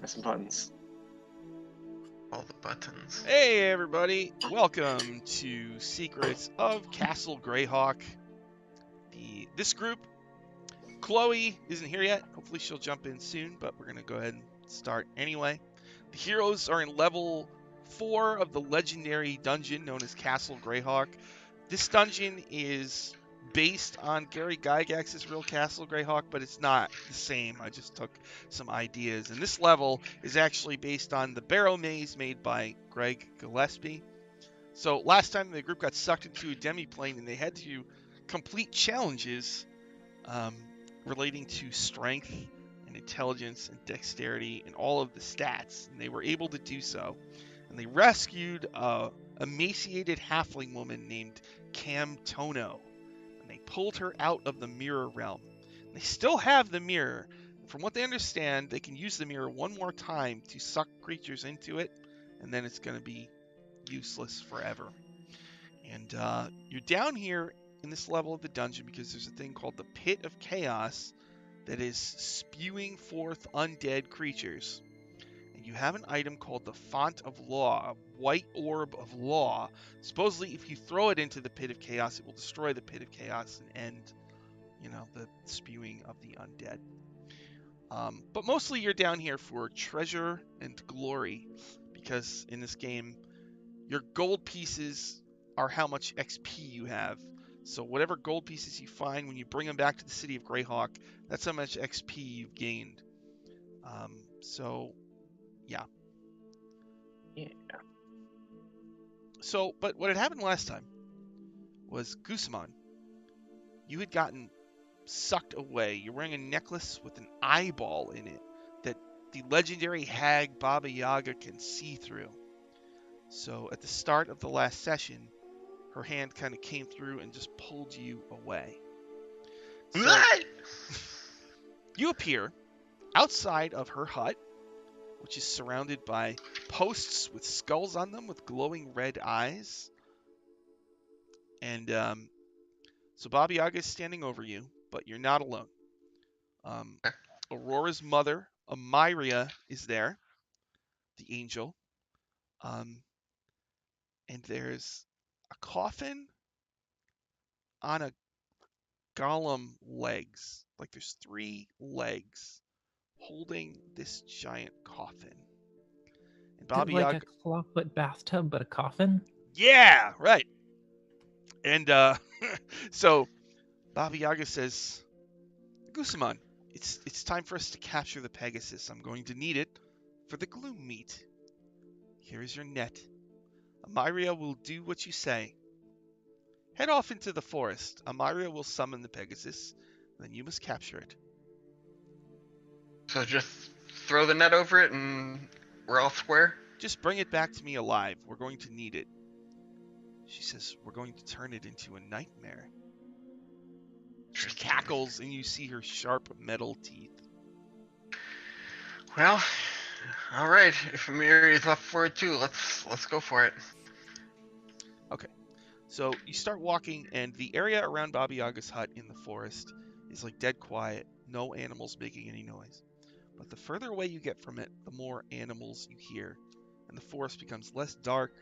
Press some buttons. All the buttons. Hey everybody, welcome to Secrets of Castle Greyhawk. This group, Chloe isn't here yet. Hopefully she'll jump in soon, but we're going to go ahead and start anyway. The heroes are in level 4 of the legendary dungeon known as Castle Greyhawk. This dungeon is based on Gary Gygax's real Castle Greyhawk, but it's not the same. I just took some ideas. And this level is actually based on the Barrow Maze made by Greg Gillespie. So last time the group got sucked into a demi-plane and they had to complete challenges relating to strength and intelligence and dexterity and all of the stats. And they were able to do so. And they rescued a emaciated halfling woman named Cam Tono. And they pulled her out of the mirror realm. And they still have the mirror. From what they understand, they can use the mirror one more time to suck creatures into it, and then it's going to be useless forever. And you're down here in this level of the dungeon because there's a thing called the Pit of Chaos that is spewing forth undead creatures. And you have an item called the Font of Law, a white orb of law. Supposedly, if you throw it into the Pit of Chaos, it will destroy the Pit of Chaos and end, the spewing of the undead. But mostly you're down here for treasure and glory, because in this game, your gold pieces are how much XP you have. So whatever gold pieces you find when you bring them back to the city of Greyhawk, that's how much XP you've gained. Yeah. So, but what had happened last time was Gusamon, you had gotten sucked away. You're wearing a necklace with an eyeball in it that the legendary hag Baba Yaga can see through. So at the start of the last session, her hand kind of came through and just pulled you away. So you appear outside of her hut, which is surrounded by posts with skulls on them with glowing red eyes. And so Baba Yaga is standing over you, but you're not alone. Aurora's mother, Amyria, is there, the angel. And there's a coffin on a golem legs. Like there's 3 legs holding this giant coffin. And Baba like Yaga... a clawfoot bathtub, but a coffin? Yeah, right. And so Baba Yaga says, Gusamon, it's time for us to capture the Pegasus. I'm going to need it for the gloom meat. Here is your net. Amyria will do what you say. Head off into the forest. Amyria will summon the Pegasus, then you must capture it. So just throw the net over it and we're all square? Just bring it back to me alive. We're going to need it. She says, we're going to turn it into a nightmare. She cackles and you see her sharp metal teeth. Well, all right. If Amiri is up for it too, let's go for it. Okay. So you start walking, and the area around Baba Yaga's hut in the forest is like dead quiet. No animals making any noise. But the further away you get from it, the more animals you hear. And the forest becomes less dark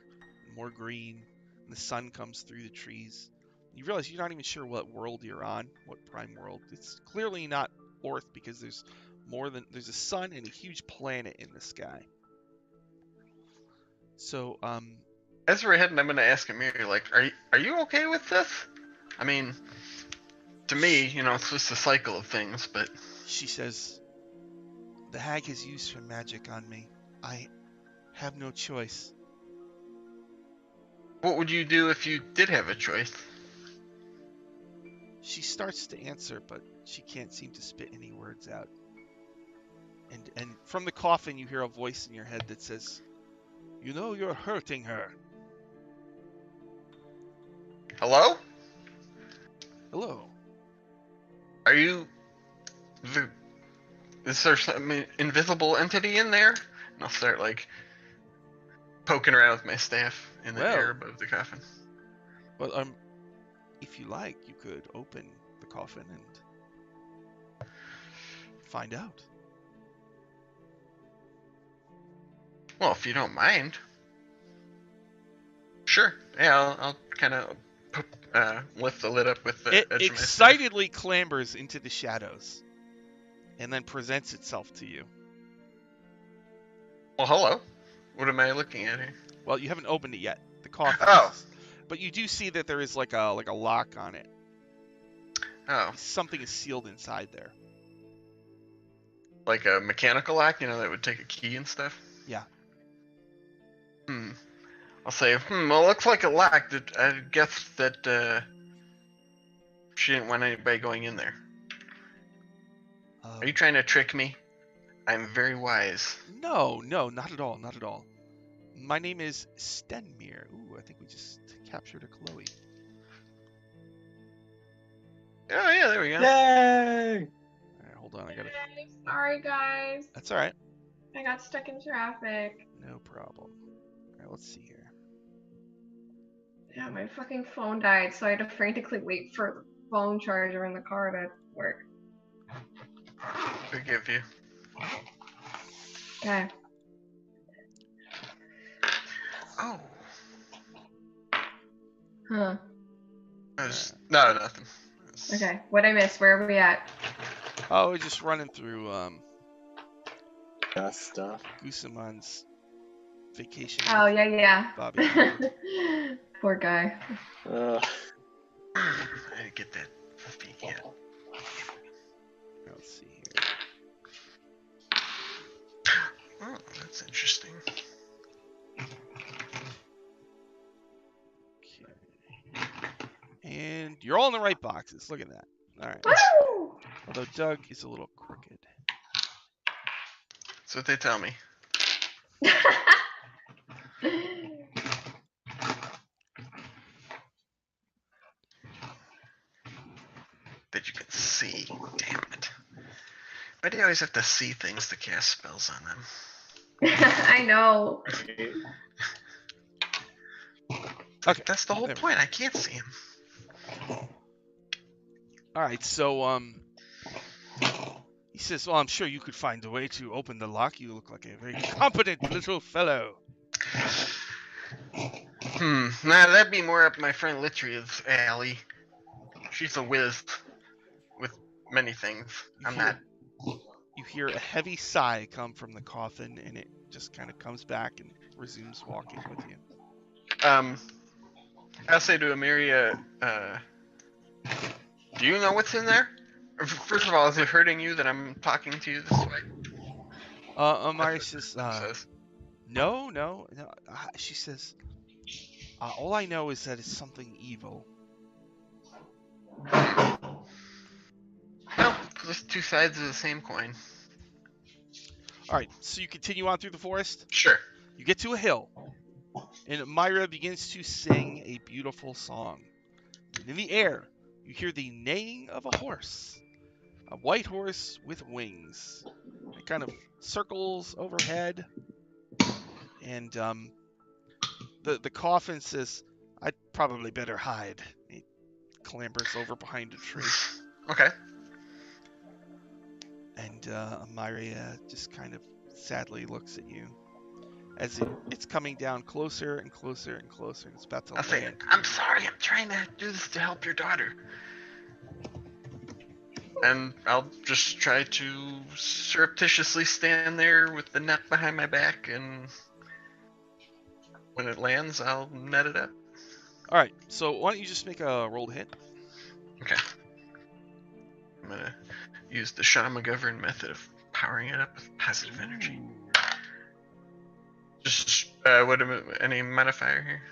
and more green. And the sun comes through the trees. You realize you're not even sure what world you're on, what prime world. It's clearly not Orth because there's a sun and a huge planet in the sky. So, as we're heading, I'm going to ask Amiri, like, are you okay with this? I mean, to me, it's just a cycle of things, but... She says, the hag has used her magic on me. I have no choice. What would you do if you did have a choice? She starts to answer, but she can't seem to spit any words out. And from the coffin, you hear a voice in your head that says, you know you're hurting her. Hello? Hello. Are you... Is there some invisible entity in there? And I'll start, poking around with my staff in the air above the coffin. Well, if you like, you could open the coffin and find out. Well, if you don't mind. Sure. Yeah, I'll kind of lift the lid up with the It edge of my staff. excitedly clambers into the shadows and then presents itself to you. Well, hello. What am I looking at here? Well, you haven't opened it yet. The coffin. Oh. But you do see that there is like a lock on it. Oh. Something is sealed inside there. Like a mechanical lock, that would take a key and stuff? Yeah. I'll say, well, it looks like a lock. I guess that she didn't want anybody going in there. Are you trying to trick me? I'm very wise. No, not at all, not at all. My name is Stenmir. Ooh, I think we just captured a Chloe. Oh, yeah, there we go. Yay! Alright, hold on, I gotta... Yay, sorry, guys. That's alright. I got stuck in traffic. No problem. Alright, let's see here. Yeah, my fucking phone died, so I had to frantically wait for the phone charger in the car to work. Forgive you. Okay. Oh. Huh. No, nothing. Okay, what'd I miss? Where are we at? Oh, we're just running through Stuff. Gusamon's vacation. Oh, yeah. Bobby. Poor guy. Uh, I didn't get that feet yet. Let's see here. Oh, that's interesting. Okay. And you're all in the right boxes. Look at that. All right. Woo! Although Doug is a little crooked. That's what they tell me. That you can see. Damn it. Why do you always have to see things to cast spells on them? I know. Okay. That's the whole There we point. I can't see him. All right. So he says, "Well, I'm sure you could find a way to open the lock. You look like a very competent little fellow." Nah, that'd be more up my friend Litria's alley. She's a whiz with many things. I'm not. You hear a heavy sigh come from the coffin, and it just kind of comes back and resumes walking with you. I'll say to Amiria, do you know what's in there? First of all, is it hurting you that I'm talking to you this way? Amari says, Says. No. She says, all I know is that it's something evil. Well, just two sides of the same coin. All right, so you continue on through the forest. Sure. You get to a hill, and Myra begins to sing a beautiful song. And in the air, you hear the neighing of a horse, a white horse with wings. It kind of circles overhead, and the coffin says, "I'd probably better hide." He clambers over behind a tree. Okay. And Myra just kind of sadly looks at you as it's coming down closer and closer and closer, and it's about to I'll say, land. I'm sorry, I'm trying to do this to help your daughter. And I'll just try to surreptitiously stand there with the net behind my back, and when it lands, I'll net it up. All right, so why don't you just make a roll to hit? Okay. I'm gonna use the Sean McGovern method of powering it up with positive energy. Just any modifier here?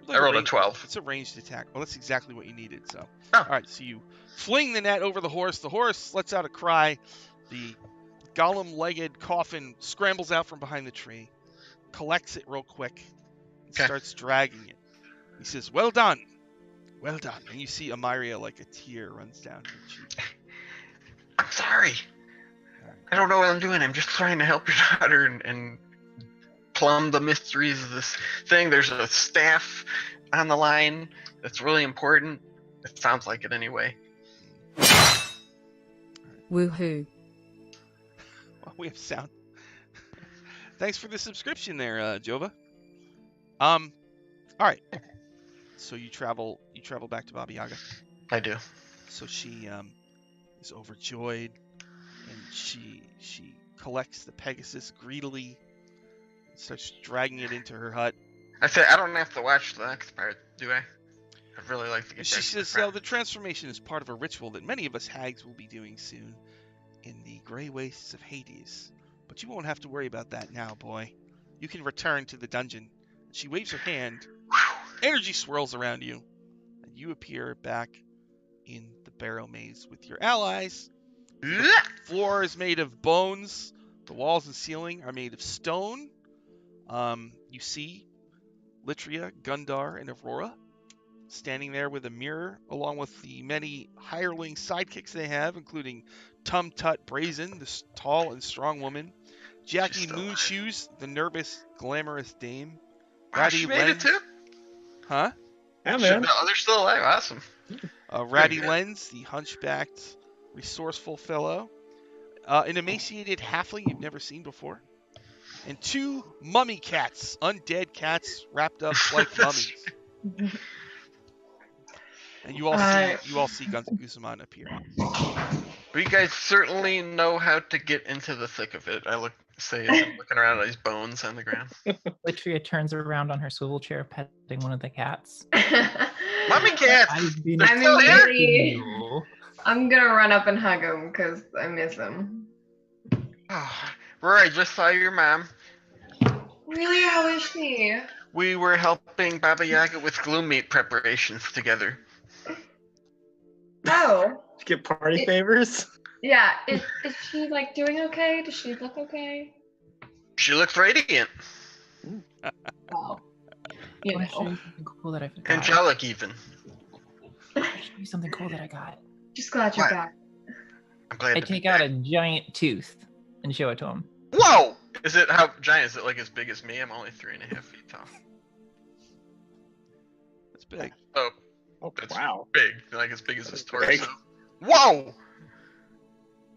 Like I rolled a ranged- 12. It's a ranged attack. Well, that's exactly what you needed. So, Oh. all right. So you fling the net over the horse. The horse lets out a cry. The golem-legged coffin scrambles out from behind the tree, collects it real quick, and Okay. starts dragging it. He says, "Well done, well done." And you see Amiria, like a tear runs down her cheek. I'm sorry. I don't know what I'm doing. I'm just trying to help your daughter and plumb the mysteries of this thing. There's a staff on the line that's really important. It sounds like it anyway. Woohoo. Well, we have sound. Thanks for the subscription there, Jova. All right. So you travel back to Baba Yaga. I do. So she is overjoyed, and she collects the Pegasus greedily and starts dragging it into her hut. I say I don't have to watch the next part, do I? I'd really like to get She back to the says, front. the transformation is part of a ritual that many of us hags will be doing soon in the gray wastes of Hades. But you won't have to worry about that now, boy. You can return to the dungeon. She waves her hand. Energy swirls around you, and you appear back in the barrow maze with your allies. The floor is made of bones. The walls and ceiling are made of stone. You see Litria, Gundar, and Aurora standing there with a mirror, along with the many hireling sidekicks they have, including Tum Tut Brazen, this tall and strong woman, Jackie Moonshoes, the nervous, glamorous dame, Ratty she made it too? Huh? Yeah, man. No, they're still alive. Awesome. Ratty good. Lens, the hunchbacked, resourceful fellow, an emaciated halfling you've never seen before, and 2 mummy cats, undead cats wrapped up like mummies. And you all see Guns and Gooseman appear. We guys certainly know how to get into the thick of it. I say as I'm looking around at these bones on the ground. Litria turns around on her swivel chair, petting one of the cats. Mommy cats! I've been They're still here? expecting you. I'm gonna run up and hug him because I miss him. Oh, Rory, I just saw your mom. Really? How is she? We were helping Baba Yaga with gloom meat preparations together. Oh. Get party favors? Yeah. Is she like doing okay? Does she look okay? She looks radiant. Wow. I You want to show know. you something cool that I forgot. Angelic even. I want to show you something cool that I got. Just glad you're What? back. I'm glad I to be take out back. a giant tooth and show it to him. Whoa! Is it how giant? Is it like as big as me? I'm only 3.5 feet tall. That's big. Oh, Oh, that's wow. big. Like as big as his torso. Big. Whoa!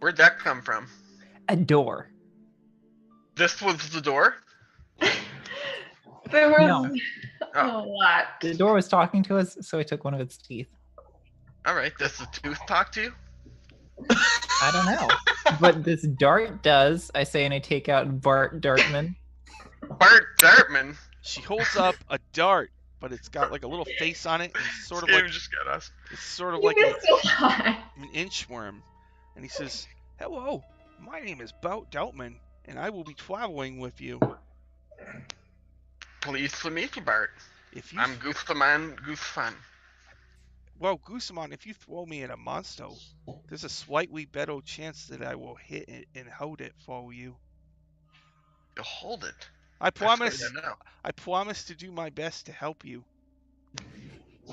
Where'd that come from? A door. This was the door? There was No. a lot. The door was talking to us, so I took one of its teeth. Alright, does the tooth talk to you? I don't know. But this dart does, I say, and I take out Bart Dartman. Bart Dartman? She holds up a dart, but it's got like a little face on it. And it's sort of This like game just got us. it's sort of You like missed a lot. an inchworm. And he says, "Hello, my name is Bout Doutman, and I will be traveling with you. Pleased to meet you, Bart. If you I'm Gooseman Goosefun. Well, Goosemon, if you throw me at a monster, there's a slightly better chance that I will hit it and hold it for you. You'll hold it. I That's good promise. to know. I promise to do my best to help you."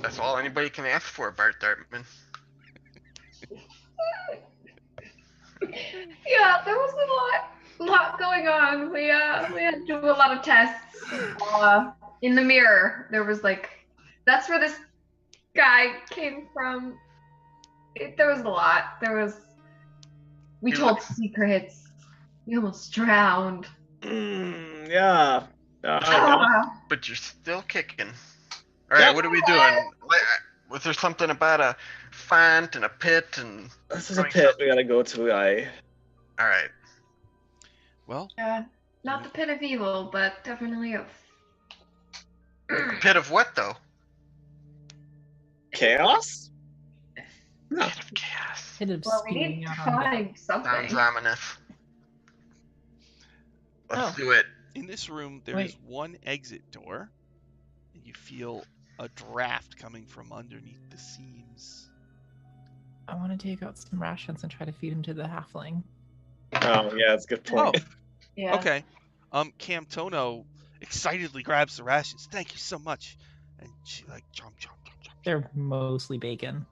That's all anybody can ask for, Bart Dartman. Yeah, there was a lot going on. We had to do a lot of tests. In the mirror, there was that's where this guy came from. There was a lot. We told secrets. We almost drowned. Yeah. But you're still kicking. Alright, what are we doing? Was there something about a font and a pit and... This is a pit we gotta go to, Alright. Well, Yeah, not the pit of evil, but definitely of. Pit of what, though? Chaos? No. Pit of chaos. Hit him Well, we spewing need to out on the- find something. Sounds ominous. Let's do it. in this room, there is Wait. one exit door, and you feel a draft coming from underneath the seams. I want to take out some rations and try to feed him to the halfling. Oh, yeah, that's a good Oh, point. Yeah. okay. Camtono excitedly grabs the rations. "Thank you so much." And she like chomp, chomp, chomp, chomp. They're mostly bacon.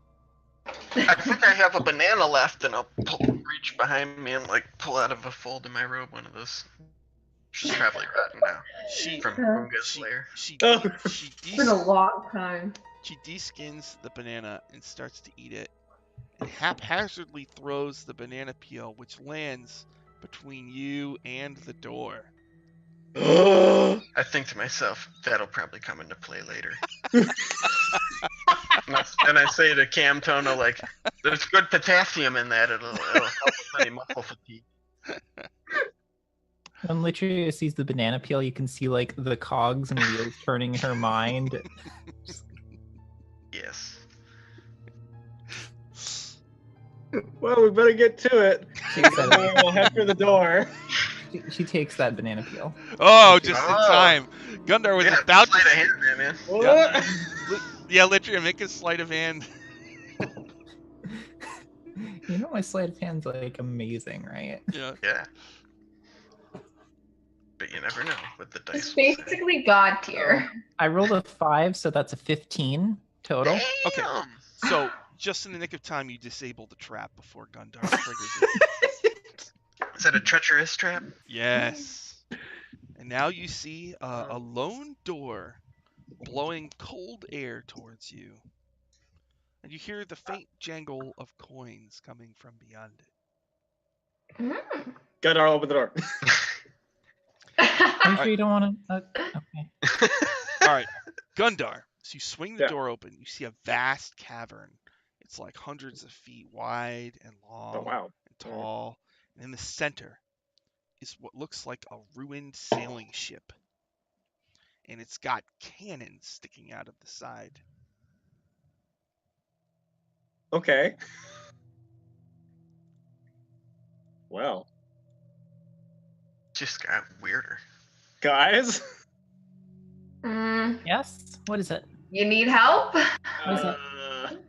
I think I have a banana left, and I'll reach behind me and pull out of a fold in my robe one of those. She's probably rotten now. She From Yeah. Bunga's she lair. she Oh. she It's been a de- long time. she deskins the banana and starts to eat it, and haphazardly throws the banana peel, which lands between you and the door. I think to myself, that'll probably come into play later. And I say to Cam Tono, like, there's good potassium in that. It'll help with any muscle fatigue. When Litria sees the banana peel, you can see like the cogs and wheels turning in her mind. Yes. Well, we better get to it. Takes that, We'll head for the door. she takes that banana peel. Oh, just in Oh. time. Gundar was Yeah, about sleight of to. hand there, man. What? Yeah, Litria, make a sleight of hand. You know my sleight of hand's like amazing, right? Yeah. Yeah. But you never know with the dice. It's basically God tier. I rolled a 5, so that's a 15 total. Okay. Damn. So, just in the nick of time, you disable the trap before Gundar triggers it. Is that a treacherous trap? Yes. And now you see a lone door blowing cold air towards you. And you hear the faint jangle of coins coming from beyond it. Mm. Gunnar, open the door. Are you sure you don't want to? Okay. All right, Gundar. So you swing the Yeah. door open. You see a vast cavern. It's like hundreds of feet wide and long Oh, wow. and tall. And in the center is what looks like a ruined sailing ship. And it's got cannons sticking out of the side. Okay. Well, Just got weirder. guys. Mm, Yes. What is it? you need help? What is it?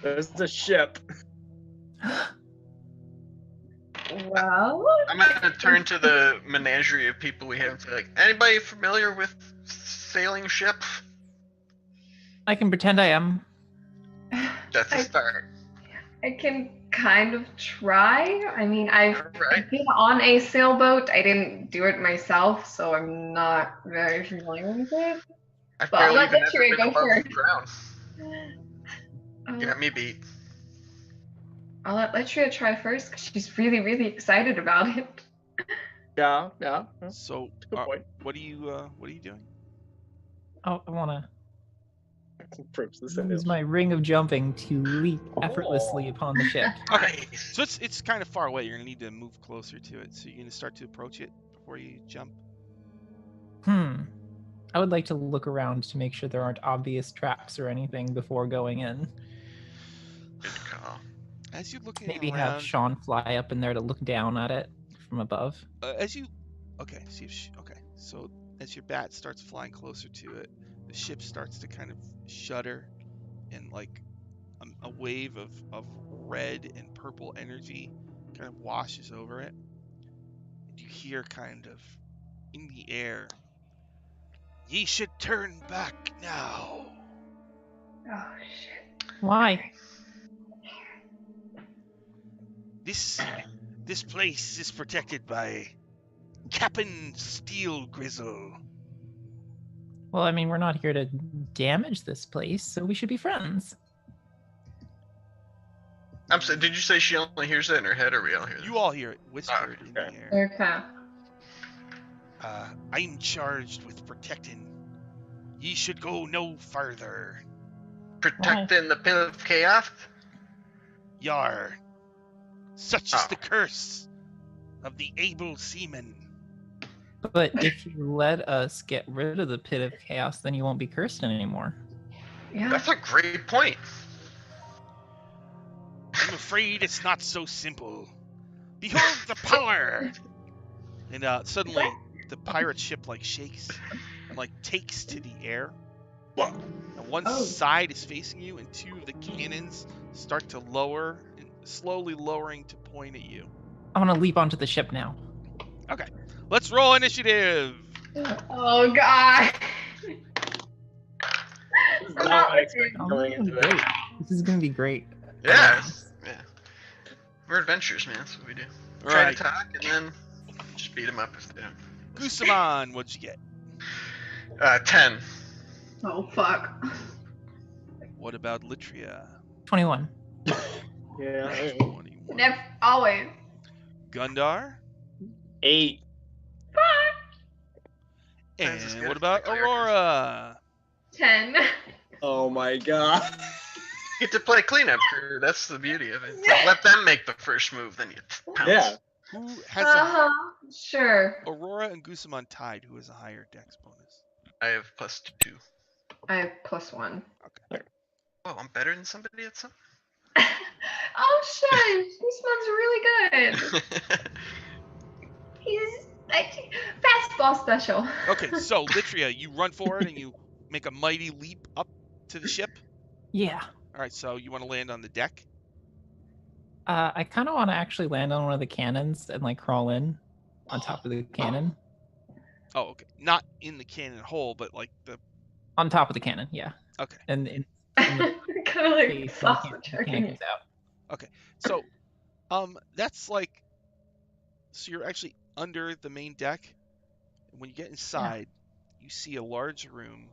There's the ship. Well, I'm gonna turn to the menagerie of people we have and say, like, anybody familiar with sailing ship? I can pretend I am. That's a start. I can kind of try. I mean, I've Right. been on a sailboat. I didn't do it myself, so I'm not very familiar with it. I've But barely let even ever Litria been go above first. the ground. Um, Got me beat. I'll let Litria try first because she's really, really excited about it. Yeah, yeah. That's So, a good point. what are you doing? Oh, I want to Proves the use sales. my ring of jumping to leap effortlessly upon the ship. Okay. Nice. So it's kind of far away. You're gonna need to move closer to it. So you're gonna start to approach it before you jump. I would like to look around to make sure there aren't obvious traps or anything before going in. Good call. As you're looking Maybe around, have Sean fly up in there to look down at it from above. So as your bat starts flying closer to it, the ship starts to kind of shudder, and like a wave of red and purple energy kind of washes over it. And you hear kind of in the air, "Ye should turn back now." Oh, shit. Why? This place is protected by Captain Steel Grizzle. Well, I mean, we're not here to damage this place, so we should be friends. I'm sorry, did you say she only hears that in her head, or we all hear that? You all hear it whispered in the okay. air. Okay. I'm charged with protecting. Ye should go no farther. Protecting the pit of chaos? Yar. Such is Oh. the curse of the able seaman. But if you let us get rid of the pit of chaos, then you won't be cursed anymore. Yeah. That's a great point. I'm afraid it's not so simple. Behold the power! And suddenly, the pirate ship like shakes and like takes to the air. And one Oh. side is facing you, and two of the cannons start to lower, and slowly lowering to point at you. I want to leap onto the ship now. Okay, let's roll initiative. Oh, God. This is not what I expected Oh, going this is into great. it. This is gonna be great. Yeah. Yeah. We're adventurers, man. That's what we do. All Try right, to talk and then just beat them up if they don't. Gusaman, what'd you get? 10. Oh, fuck. What about Litria? 21. Yeah. 21. Never, always. Gundar? 8. Fuck. Francis And got what it. about Aurora? 10. Oh my god. You get to play cleanup crew. That's the beauty of it. It's like, let them make the first move, then you pounce. Yeah. Who has a Uh-huh. Sure. Aurora and Gusamon tied? Who has a higher dex bonus? I have +2. I have +1. Oh, I'm better than somebody at something. Oh, shush. This one's really good. He's fastball special. Okay, so Litria, you run forward and you make a mighty leap up to the ship. Yeah. All right, so you want to land on the deck? I kind of want to actually land on one of the cannons and like crawl in on top of the cannon. Oh, okay. Not in the cannon hole, but like the. On top of the cannon, yeah. Okay. And in Kind of like case the sausage cannon turkey. goes out. So, that's like. So you're actually under the main deck. And when you get inside, you see a large room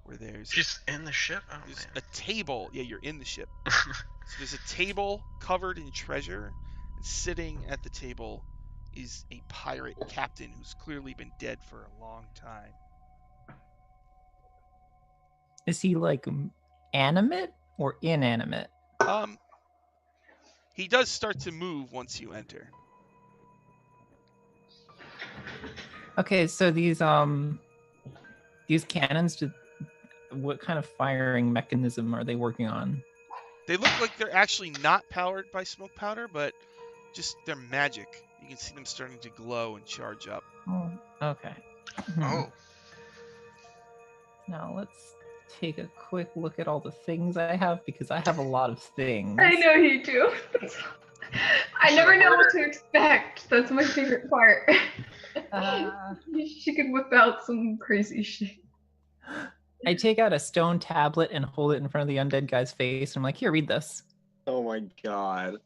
where there's She's in the ship? Oh, there's man. a table. Yeah, you're in the ship. So there's a table covered in treasure, and sitting at the table is a pirate captain who's clearly been dead for a long time. Is he like animate or inanimate? He does start to move once you enter. Okay, so these cannons, what kind of firing mechanism are they working on? They look like they're actually not powered by smoke powder, but just they're magic. You can see them starting to glow and charge up. Oh, okay. Oh. Now let's take a quick look at all the things I have because I have a lot of things. I know you do. I never know what to expect. That's my favorite part. She can whip out some crazy shit. I take out a stone tablet and hold it in front of the undead guy's face. I'm like, here, read this. Oh my god.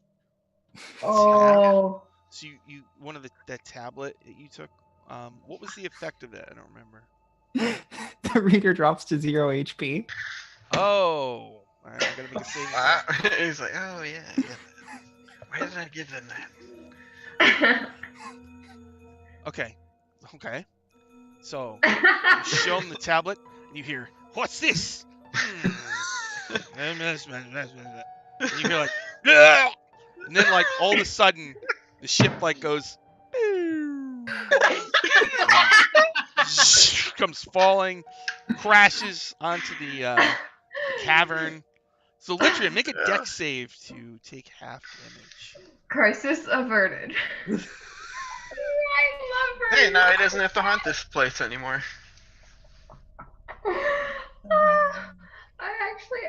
Oh. So you one of that tablet that you took. What was the effect of that? I don't remember. The reader drops to 0 HP. Oh, all right, I gotta make a saving. He's like, oh yeah, I get that. Why did I give them that? Okay. So you show him the tablet, and you hear, "What's this?" And you hear like, "Ah!" And then like all of a sudden, the ship like goes, comes falling, crashes onto the cavern. So Litria, make a dex save to take half damage. Crisis averted. I love her. Hey, now he doesn't have to haunt this place anymore.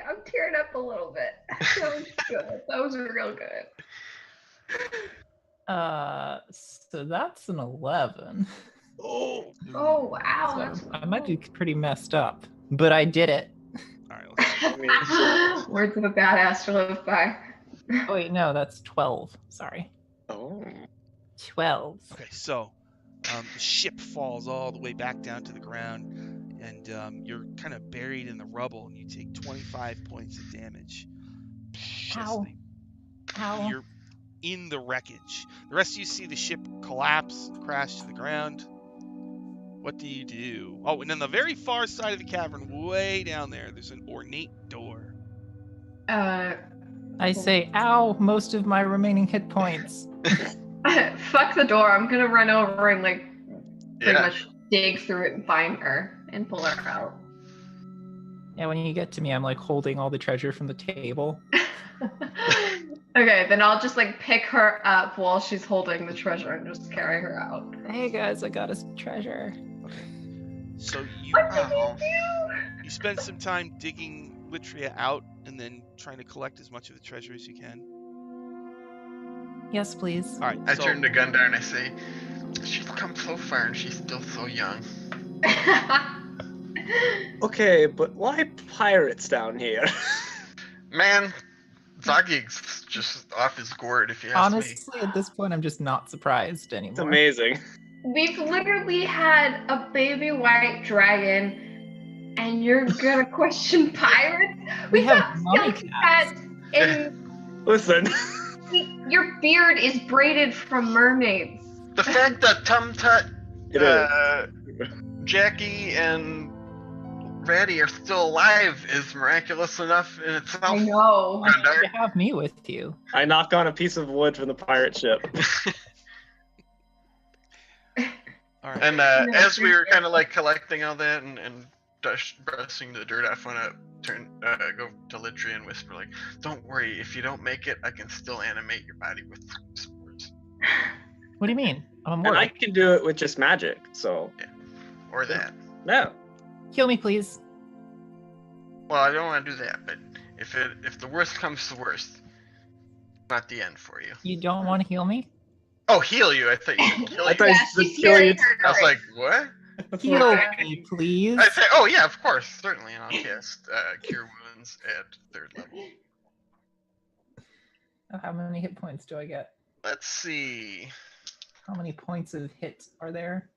I'm tearing up a little bit. That was good. That was real good. So that's an 11. Oh wow. So That's I might be pretty messed up, but I did it. All right, Words of a badass to live by. Oh wait, no, that's 12. Sorry. Oh. 12. Okay, so the ship falls all the way back down to the ground, and you're kind of buried in the rubble, and you take 25 points of damage. Ow. Ow. You're in the wreckage. The rest of you see the ship collapse, crash to the ground. What do you do? Oh, and on the very far side of the cavern, way down there, there's an ornate door. I say, ow, most of my remaining hit points. Fuck the door. I'm gonna run over and like pretty much dig through it and find her and pull her out. Yeah, when you get to me, I'm like holding all the treasure from the table. Okay, then I'll just like pick her up while she's holding the treasure and just carry her out. Hey guys, I got a treasure. Okay. So you What did you do? you spend some time digging Litria out and then trying to collect as much of the treasure as you can. Yes, please. All right. I so, turn to Gundar and I say, she's come so far and she's still so young. Okay, but why pirates down here? Man, Zagig's just off his gourd if you ask me. Honestly, at this point, I'm just not surprised anymore. It's amazing. We've literally had a baby white dragon, and you're gonna question pirates? We have got mummy skeleton cats. cats, and Listen. your beard is braided from mermaids. The fact that Tum Tut It is. Jackie and Ratty are still alive is miraculous enough in itself. I know. I mean, you have me with you. I knock on a piece of wood from the pirate ship. All right. And No, as we were appreciate kind of like collecting all that and brushing the dirt off, when I go to Litri and whisper like, "Don't worry, if you don't make it, I can still animate your body with spores." What do you mean? I'm And I worried. can do it with just magic, so Or that. no. Heal me, please. Well, I don't want to do that, but if the worst comes to worst, not the end for you. You don't want to heal me? Oh, heal you! I thought you said kill I you. thought Yeah, you she's said kill you. hearing her. I was like, what? Heal Yeah. me, please. I say, oh yeah, of course, certainly, and I'll cast Cure Wounds at 3rd level. How many hit points do I get? Let's see. How many points of hit are there?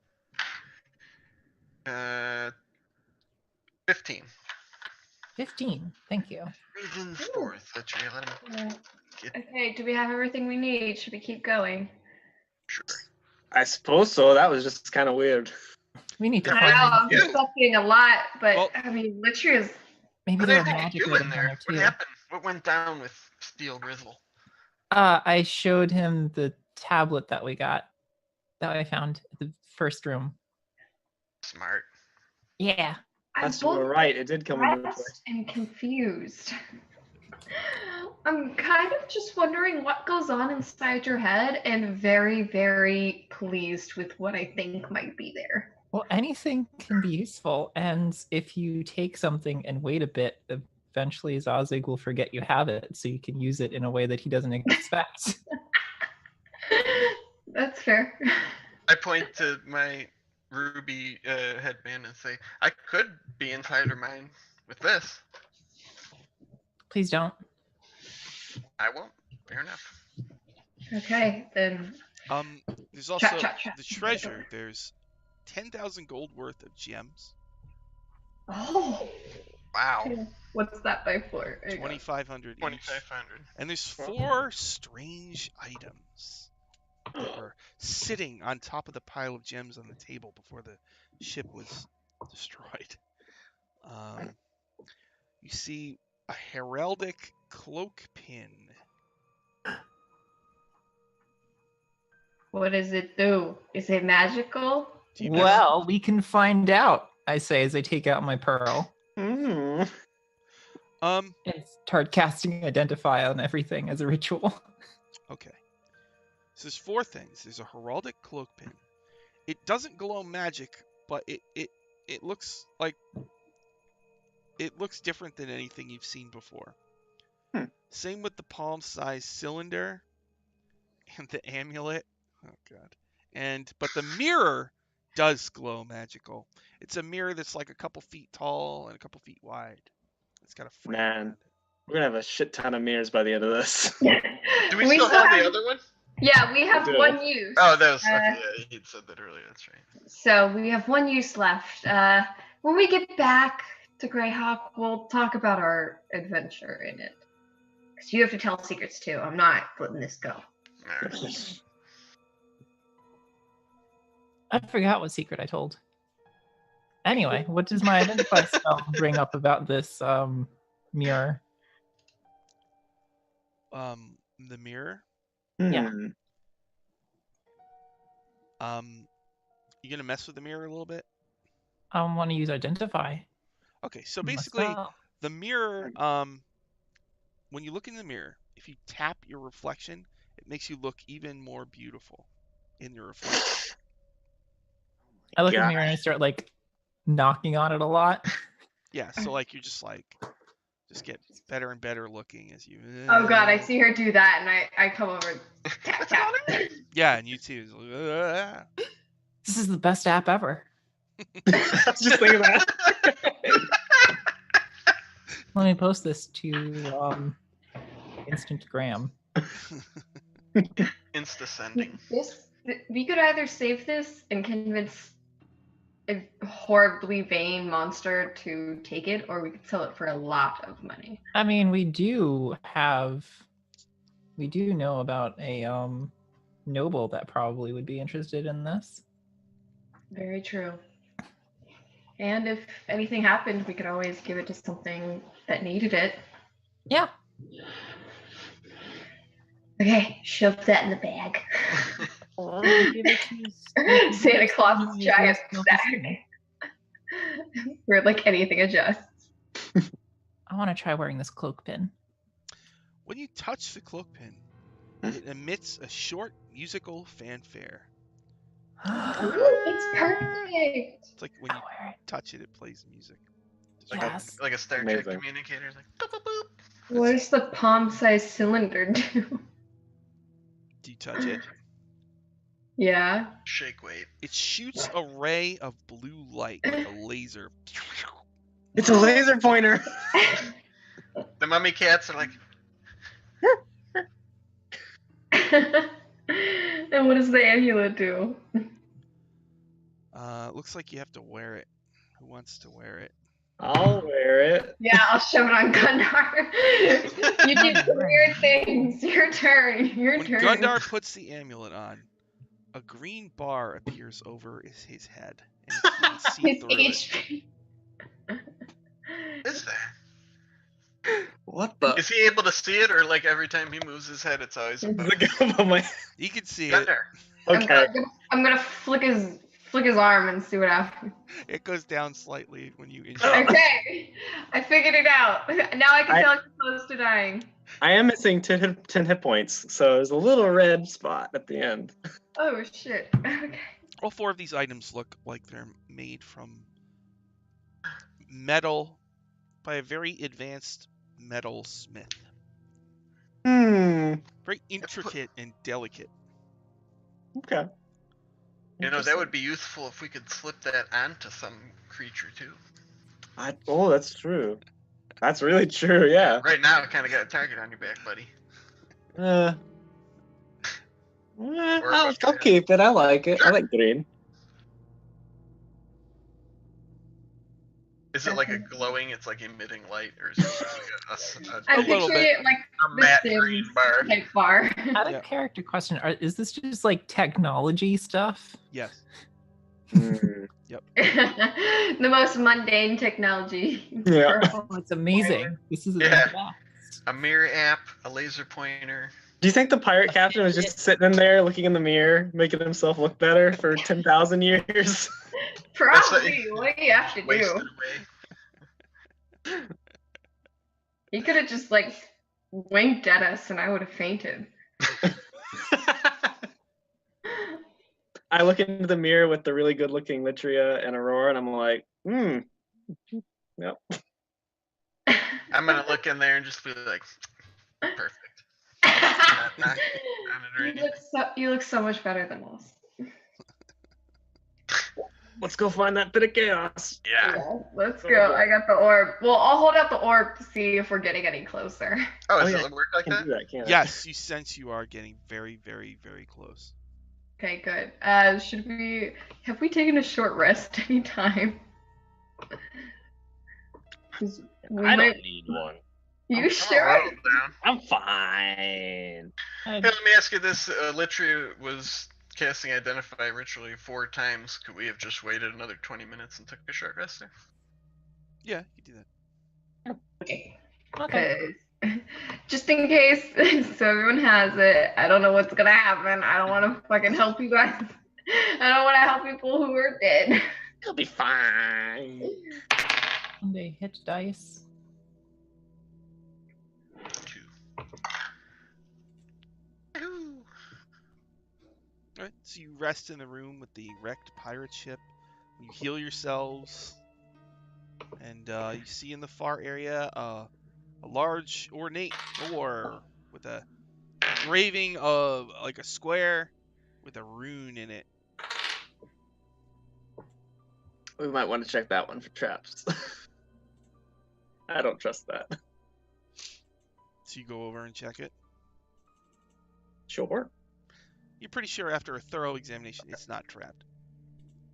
15. 15. Thank you. Reasons Ooh. for Litri. Let him Yeah. get Okay, do we have everything we need? Should we keep going? sure. I suppose so. That was just kind of weird. We need to I find know, I'm you. suspecting a lot, but Well- I mean, Litri is. maybe What there did are they magic do items in in there? there What too. happened? What went down with Steel Grizzle? I showed him the tablet that we got, that I found at the first room. Smart. Yeah. That's I'm you were both right. It did come into play. impressed and confused. I'm kind of just wondering what goes on inside your head and very, very pleased with what I think might be there. Well, anything can be useful, and if you take something and wait a bit, eventually Zazig will forget you have it, so you can use it in a way that he doesn't expect. That's fair. I point to my ruby headband and say, I could be inside her mind with this. Please don't. I won't. Fair enough. Okay, then. There's also Chat. the treasure. There's 10,000 gold worth of gems, Oh, Wow. what's that by floor? There you go. 2,500 each, 2,500. and there's 4 strange items that were sitting on top of the pile of gems on the table before the ship was destroyed. You see a heraldic cloak pin. What does it do? Is it magical? Do you know? Well, we can find out, I say as I take out my pearl Hmm. Um, and start casting Identify on everything as a ritual. Okay. So there's 4 things. There's a heraldic cloak pin. It doesn't glow magic, but it looks like it looks different than anything you've seen before. Same with the palm-sized cylinder and the amulet. Oh god. But the mirror does glow magical. It's a mirror that's like a couple feet tall and a couple feet wide. It's got a frame Man. around it. We're gonna have a shit ton of mirrors by the end of this. Do we still have the other one? Yeah, we have We do. one use. Oh, that was, okay, yeah, he'd said that earlier, that's right. So we have one use left. When we get back to Greyhawk, we'll talk about our adventure in it. Because you have to tell secrets too. I'm not letting this go. Alright. I forgot what secret I told. Anyway, what does my Identify spell bring up about this mirror? The mirror. Yeah. You gonna mess with the mirror a little bit? I want to use Identify. Okay, so in my basically, spell. the mirror, when you look in the mirror, if you tap your reflection, it makes you look even more beautiful in your reflection. I look at the God. mirror and I start like knocking on it a lot. Yeah, so like you just get better and better looking as you. Oh god, I see her do that, and I come over and tap tap. Yeah, and you too. It's like, This is the best app ever. I was just thinking that. Let me post this to Instagram. Insta sending. We could either save this and convince a horribly vain monster to take it, or we could sell it for a lot of money. I mean, we do know about a noble that probably would be interested in this. Very true. And if anything happened, we could always give it to something that needed it. Yeah. Okay, shove that in the bag. Give it to Santa Claus' someone who's giant most sack. self-esteem. Where like anything adjusts. I want to try wearing this cloak pin. When you touch the cloak pin, it emits a short musical fanfare. It's perfect. It's like when you I'll wear it. touch it, it plays music. Just Like Yes. a Star Trek Amazing. communicator. It's like boop, boop, boop. What does the palm-sized cylinder do? Do you touch it? Yeah. Shake weight. It shoots a ray of blue light like a laser. It's a laser pointer. The mummy cats are like, And what does the amulet do? Looks like you have to wear it. Who wants to wear it? I'll wear it. Yeah, I'll shove it on Gundar. You did some weird things. Your turn. Your When turn. Gundar puts the amulet on, a green bar appears over his head, and you can see His through it. HP. is that? What the? Is he able to see it, or like every time he moves his head, it's always above? Oh my. You can see it. Thunder. Okay. I'm gonna flick his arm and see what happens. It goes down slightly when you injure it. Okay, I figured it out. Now I can tell it's close to dying. I am missing 10 hit points, so there's a little red spot at the end. Oh shit. Okay. All four of these items look like they're made from metal by a very advanced metal smith. Very intricate and delicate. Okay. You know, that would be useful if we could slip that onto some creature too. Oh, that's true. That's really true, yeah. Right now, kind of got a target on your back, buddy. I'll keep it. I like it. I like green. Is it like a glowing? It's like emitting light, or is it like I'm A little picturing bit. it like a matte the green Sims bar? type bar. Out of Yeah. character question, is this just like technology stuff? Yes. Mm. The most mundane technology. Yeah. Oh, it's amazing. This is Yeah. the best. A mirror app, a laser pointer. Do you think the pirate captain was just sitting in there looking in the mirror, making himself look better for 10,000 years? Probably. What do you have to Wasted do? away. He could have just like winked at us and I would have fainted. I look into the mirror with the really good looking Litria and Aurora, and I'm like, Yep. I'm gonna look in there and just be like, perfect. Not it or anything. You look so much better than us. Let's go find that bit of chaos. Yeah. Let's go. I got the orb. Well, I'll hold out the orb to see if we're getting any closer. Oh, Oh, does yeah. it work like I can that? do that, can't I? Yes, you sense you are getting very, very, very close. Okay, good. Have we taken a short rest anytime? I don't need one. You I'll sure? roll down. I'm fine. Hey, let me ask you this. Litria was casting Identify ritually 4 times. Could we have just waited another 20 minutes and took a short rest there? Yeah, you do that. Okay. Okay. Just in case, so everyone has it. I don't know what's gonna happen. I don't want to fucking help you guys. I don't want to help people who are dead. He'll be fine. And they hit dice. 2. Ooh. Alright, so you rest in the room with the wrecked pirate ship. You heal yourselves. And you see in the far area a large ornate door with a engraving of like a square with a rune in it. We might want to check that one for traps. I don't trust that. So you go over and check it. Sure. You're pretty sure after a thorough examination it's not trapped.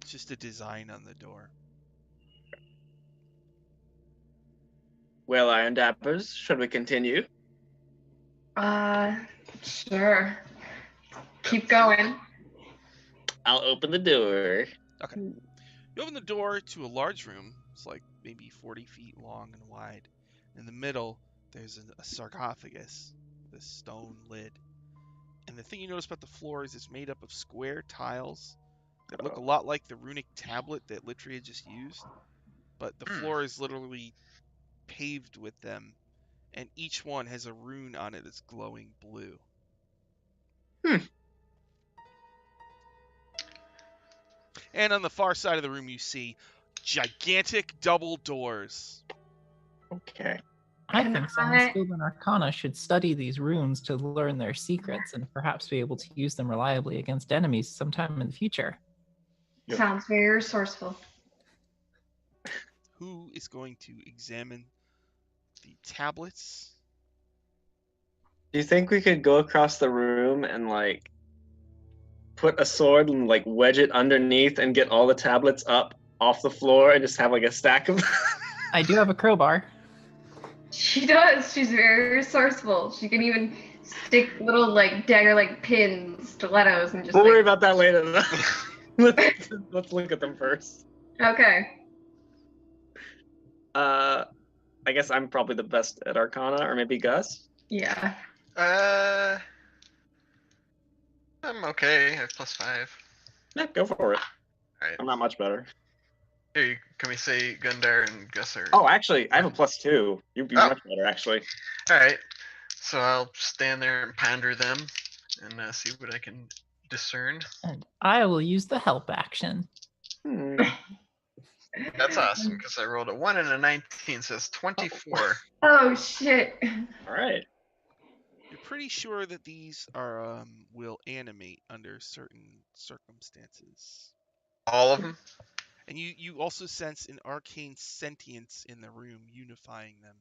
It's just a design on the door. Well, Iron Dappers, should we continue? Sure. Keep going. I'll open the door. Okay. You open the door to a large room. It's like maybe 40 feet long and wide. In the middle, there's a sarcophagus with a stone lid. And the thing you notice about the floor is it's made up of square tiles that look a lot like the runic tablet that Litria just used. But the floor is literally paved with them, and each one has a rune on it that's glowing blue. And on the far side of the room, you see gigantic double doors. Okay. I Can think someone I- skilled in Arcana should study these runes to learn their secrets and perhaps be able to use them reliably against enemies sometime in the future. Yep. Sounds very resourceful. Who is going to examine the tablets? Do you think we could go across the room and like put a sword and like wedge it underneath and get all the tablets up off the floor and just have like a stack of I do have a crowbar. She does. She's very resourceful. She can even stick little like dagger-like pins, stilettos, and just. We'll worry like... about that later. let's look at them first. Okay. I guess I'm probably the best at Arcana, or maybe Gus. Yeah. I'm okay. I have +5. Yeah, go for it. Alright. I'm not much better. Here, can we say Gundar and Gus are... Oh, actually, I have a +2. You'd be Oh. much better, actually. Alright. So I'll stand there and ponder them and see what I can discern. And I will use the help action. That's awesome, because I rolled a 1 and a 19, so it's 24. Oh shit. All right. You're pretty sure that these are will animate under certain circumstances. All of them? And you also sense an arcane sentience in the room, unifying them.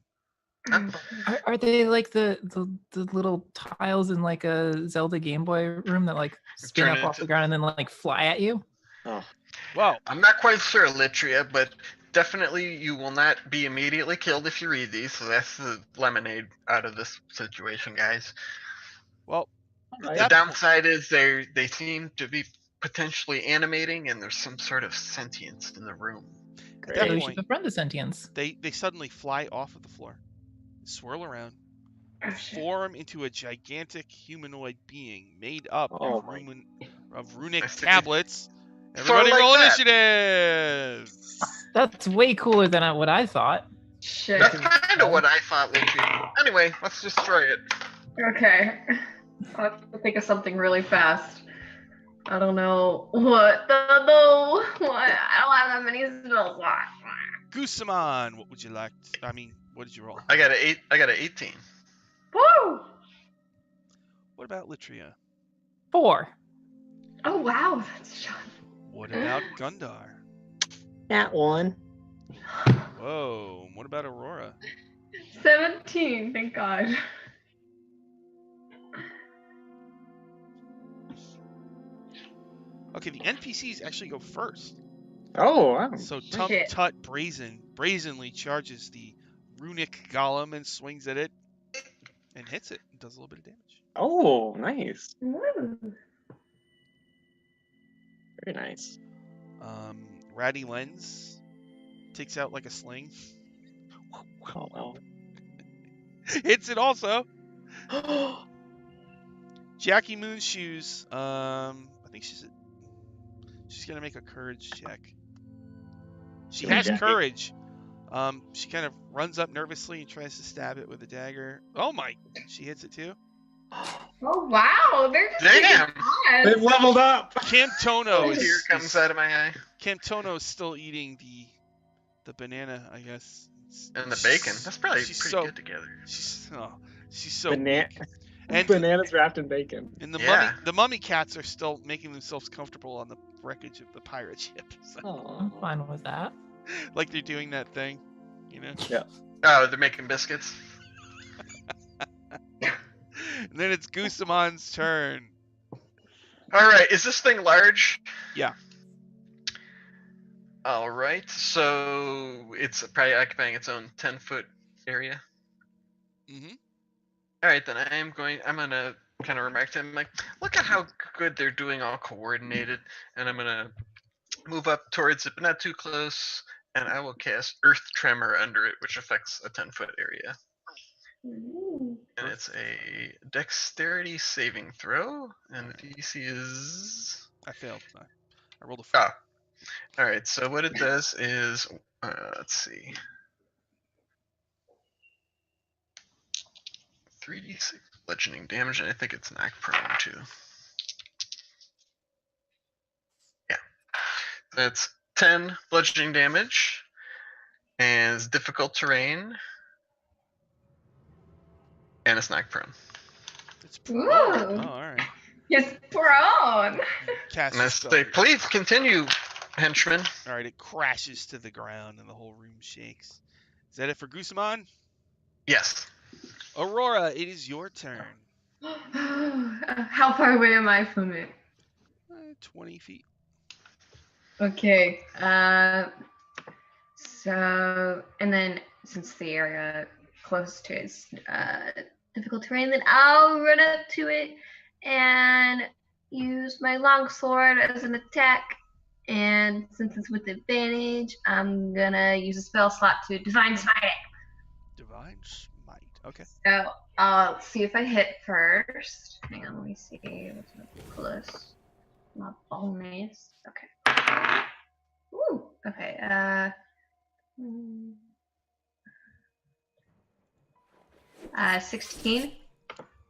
Are they like the little tiles in like a Zelda Game Boy room that like spin Turn up off into- the ground and then like fly at you? Oh, Well, I'm not quite sure, Litria, but definitely you will not be immediately killed if you read these, so that's the lemonade out of this situation, guys. well, all The right. downside is they seem to be potentially animating, and there's some sort of sentience in the room. at So that we point, should befriend the sentience. they suddenly fly off of the floor, swirl around, Oh, shit. form into a gigantic humanoid being made up Oh of, my- runic I see. tablets. Sort of Everybody like roll that. initiative! That's way cooler than what I thought. Shit. That's kind of what I thought, Litria. Anyway, let's destroy it. Okay. I'll have to think of something really fast. I don't know what. No. What? I don't have that many spells. Gusamon, what would you like? What did you roll? I got an 18. Woo! What about Litria? 4. Oh wow, that's John. What about Gundar? That one. Whoa, what about Aurora? 17, thank God. Okay, the NPCs actually go first. Oh, wow. So Tum Shit. Tut brazenly charges the runic golem and swings at it and hits it and does a little bit of damage. Oh, nice. Woo. Very nice. Ratty Lens takes out like a sling. Oh, Hits it also. wow. Jackie Moonshoes. I think she's gonna make a courage check. She has Jackie. courage. She kind of runs up nervously and tries to stab it with a dagger. Oh my! She hits it too. Oh wow, they're just Damn. taking They've leveled up. Camtono is Tear comes out of my eye. Camtono is still eating the banana, I guess. And the bacon. That's probably she's pretty so- good together. She's so Bana- weak. And Bananas wrapped in bacon. and the Yeah. mummy cats are still making themselves comfortable on the wreckage of the pirate ship. So, I'm Oh. fine with that. like they're doing that thing, you know. Oh, they're making biscuits. And then it's Gusamon's turn. All right, is this thing large? Yeah. All right, so it's probably occupying its own 10-foot area. Mm-hmm. All right, then I'm gonna kind of remark to him like, look at how good they're doing, all coordinated, and I'm gonna move up towards it, but not too close, and I will cast Earth Tremor under it, which affects a 10-foot area. Ooh. And it's a Dexterity saving throw, and the DC is... I failed. I rolled a 4. Ah, all right. So what it does is, let's see, 3d6 bludgeoning damage, and I think it's knock prone too. Yeah, that's 10 bludgeoning damage, and it's difficult terrain, and it's knock prone. It's prone. Ooh. Oh, all right. He's prone. Cast And I a spell. say, please continue, henchman. All right, it crashes to the ground and the whole room shakes. Is that it for Guzman? Yes. Aurora, it is your turn. How far away am I from it? 20 feet. Okay. So, and then since the area close to its difficult terrain, then I'll run up to it and use my longsword as an attack. And since it's with advantage, I'm gonna use a spell slot to Divine Smite it. Divine Smite. Okay. So I'll see if I hit first. Hang on, let me see what's my plus. My bonus. Okay. Ooh. Okay. 16.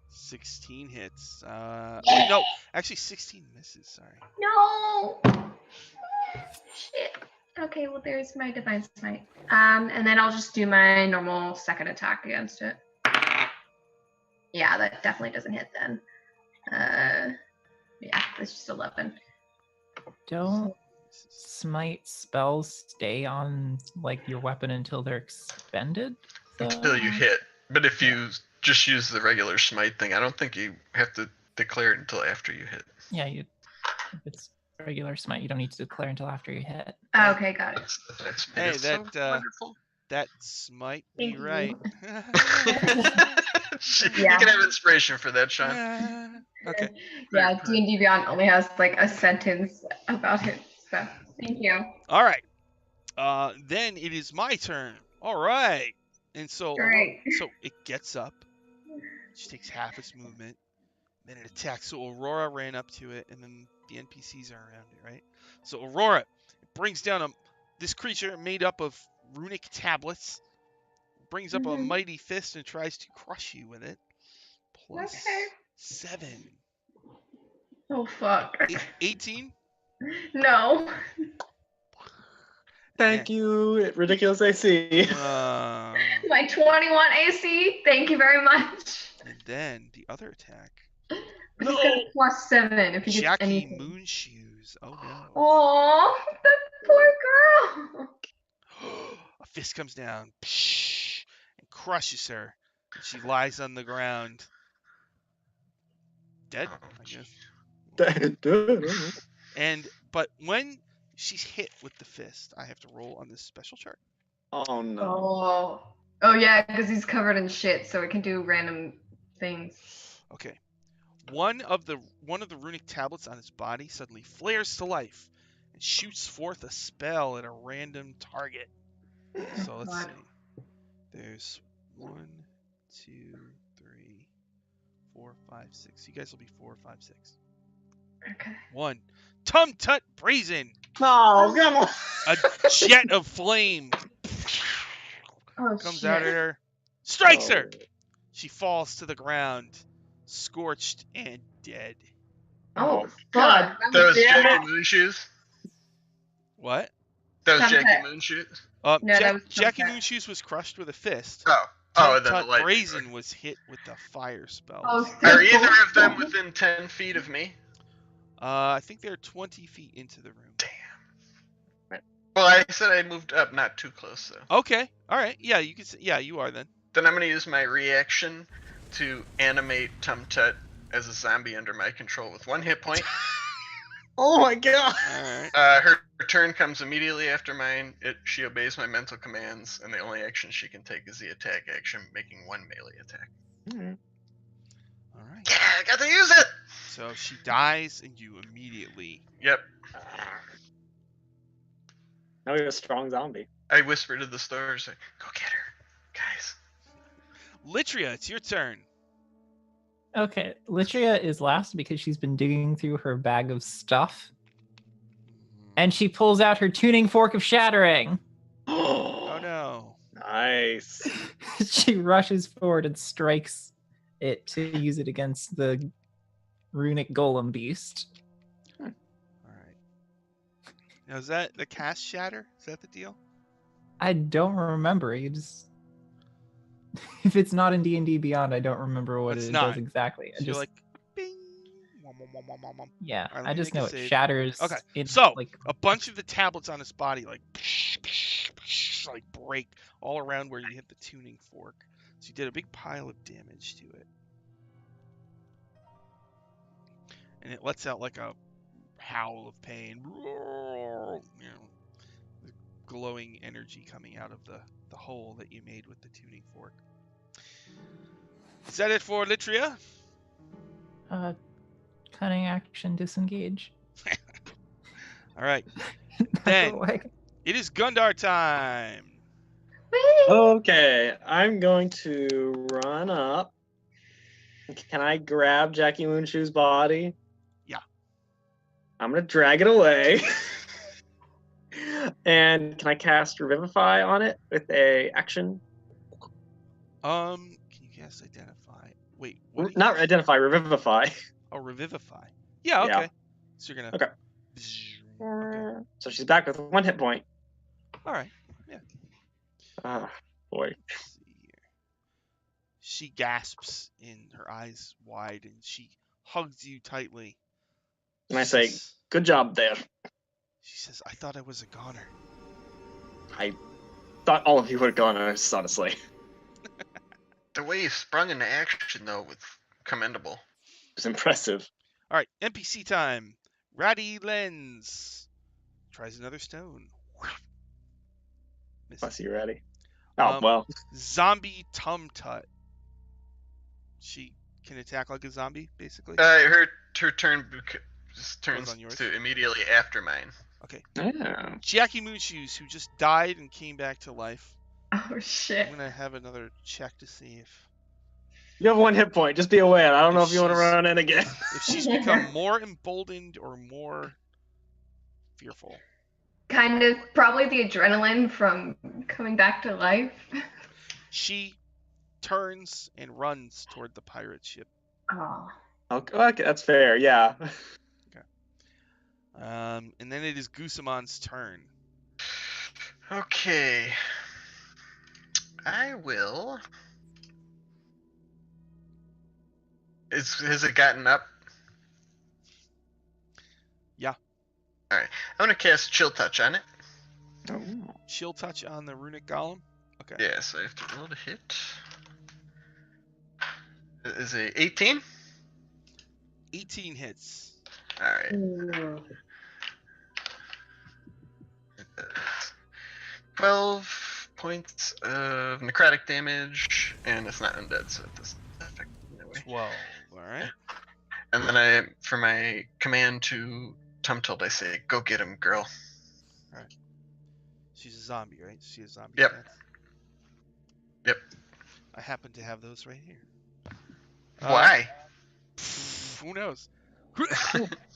16 hits. Wait, no, actually 16 misses. Sorry. No. Shit. Okay, well there's my Divine Smite. And then I'll just do my normal second attack against it. Yeah, that definitely doesn't hit then. Yeah, it's just 11. Don't smite spells stay on like your weapon until they're expended? Until you hit. But if you just use the regular smite thing, I don't think you have to declare it until after you hit. Yeah, if it's regular smite, you don't need to declare until after you hit. Okay, got it. That smite Hey, is so wonderful. that might be Thank you. right. You can have inspiration for that, Sean. Okay. Yeah, D&D Beyond only has like a sentence about it. So thank you. All right. Then it is my turn. All right. And so, Great. so it gets up. She takes half its movement. Then it attacks. So Aurora ran up to it, and then the NPCs are around it, right? So Aurora brings down this creature made up of runic tablets. Brings up a mighty fist and tries to crush you with it. Plus Okay. 7. Oh fuck. 18. No. Thank you, ridiculous AC. My 21 AC. Thank you very much. And then the other attack. But he's got a +7 if he gets Jackie anything. Moonshoes. Oh no. Oh, that poor girl. A fist comes down and crushes her. And she lies on the ground. Dead, I guess. But when she's hit with the fist, I have to roll on this special chart. Oh no. Oh yeah, because he's covered in shit, so it can do random things. Okay. One of the runic tablets on his body suddenly flares to life and shoots forth a spell at a random target. So let's see. There's 1, 2, 3, 4, 5, 6. You guys will be 4, 5, 6. Okay. 1. Tum Tut Brazen. Oh, come on. A jet of flame comes out at her, strikes her. She falls to the ground, scorched and dead. Oh God. That was Jackie Moonshoes? What? That was Jackie Moonshoes? No, that was Jackie Moonshoes was crushed with a fist. Oh, Tum and then the Tut light. Brazen was hit with the fire spell. Are either of them within 10 feet of me? I think they're 20 feet into the room. Damn. Well, I said I moved up, not too close, though. Okay. All right. Yeah, you can. Yeah, you are then. Then I'm going to use my reaction to animate Tum Tut as a zombie under my control with 1 hit point. Oh my god. All right. Her turn comes immediately after mine. She obeys my mental commands, and the only action she can take is the attack action, making 1 melee attack. All right. Yeah, I got to use it! So she dies, and you immediately. Yep. know you're a strong zombie. I whisper to the stars, like, go get her, guys. Litria, it's your turn. Okay, Litria is last because she's been digging through her bag of stuff. And she pulls out her tuning fork of shattering. Oh no. Nice. She rushes forward and strikes it to use it against the runic golem beast. All right. Now is that the cast shatter? Is that the deal? I don't remember. You just if it's not in D&D Beyond, I don't remember what It's it not. does exactly. So you're like, bing. Yeah, All right, let I me just make a know it save. shatters. Okay, in, so like a bunch of the tablets on his body like break all around where you hit the tuning fork. So you did a big pile of damage to it. And it lets out like a howl of pain. You know, the glowing energy coming out of the hole that you made with the tuning fork. Is that it for Litria? cunning action disengage. All right. Not Then the way. it is Gundar time. Okay, I'm going to run up. Can I grab Jackie Moonshoe's body? Yeah. I'm gonna drag it away. And can I cast Revivify on it with a action? Can you cast identify? Wait, what? Not identify, Revivify. Oh, revivify. Yeah, okay. Yeah. So you're gonna. Okay. Okay. So she's back with 1 hit point. All right. Ah, boy. Let's see here. She gasps in her eyes wide and she hugs you tightly. And I She say, says- good job there. She says, "I thought I was a goner." I thought all of you would have gone on this, honestly. The way you sprung into action, though, was commendable. It's impressive. All right, NPC time. Ratty Lens tries another stone. I Misses. see you ready. Oh, Um, well. Zombie Tum Tut. She can attack like a zombie, basically. Her turn turns on yours? to immediately after mine. Okay. Yeah. Jackie Moonshoes, who just died and came back to life. Oh shit. I'm gonna have another check to see if You have 1 hit point. Just be aware. I don't know if you want to she's- run in again. she's become more emboldened or more fearful. Kind of probably the adrenaline from coming back to life. She turns and runs toward the pirate ship. Oh. Okay, that's fair. Yeah. And then it is Gusamon's turn. Okay. I will. Has it gotten up? Yeah. Alright. I'm gonna cast Chill Touch on it. Oh. Chill touch on the runic golem. Okay. Yeah, so I have to roll to hit. Is it 18? 18 hits. Alright. Ooh. 12 points of necrotic damage, and it's not undead, so it doesn't affect me that way. 12. All right. And then for my command to Tumtold, I say, go get him, girl. She's a zombie, right? She's a zombie. Yep. Defense? Yep. I happen to have those right here. Why? Who knows?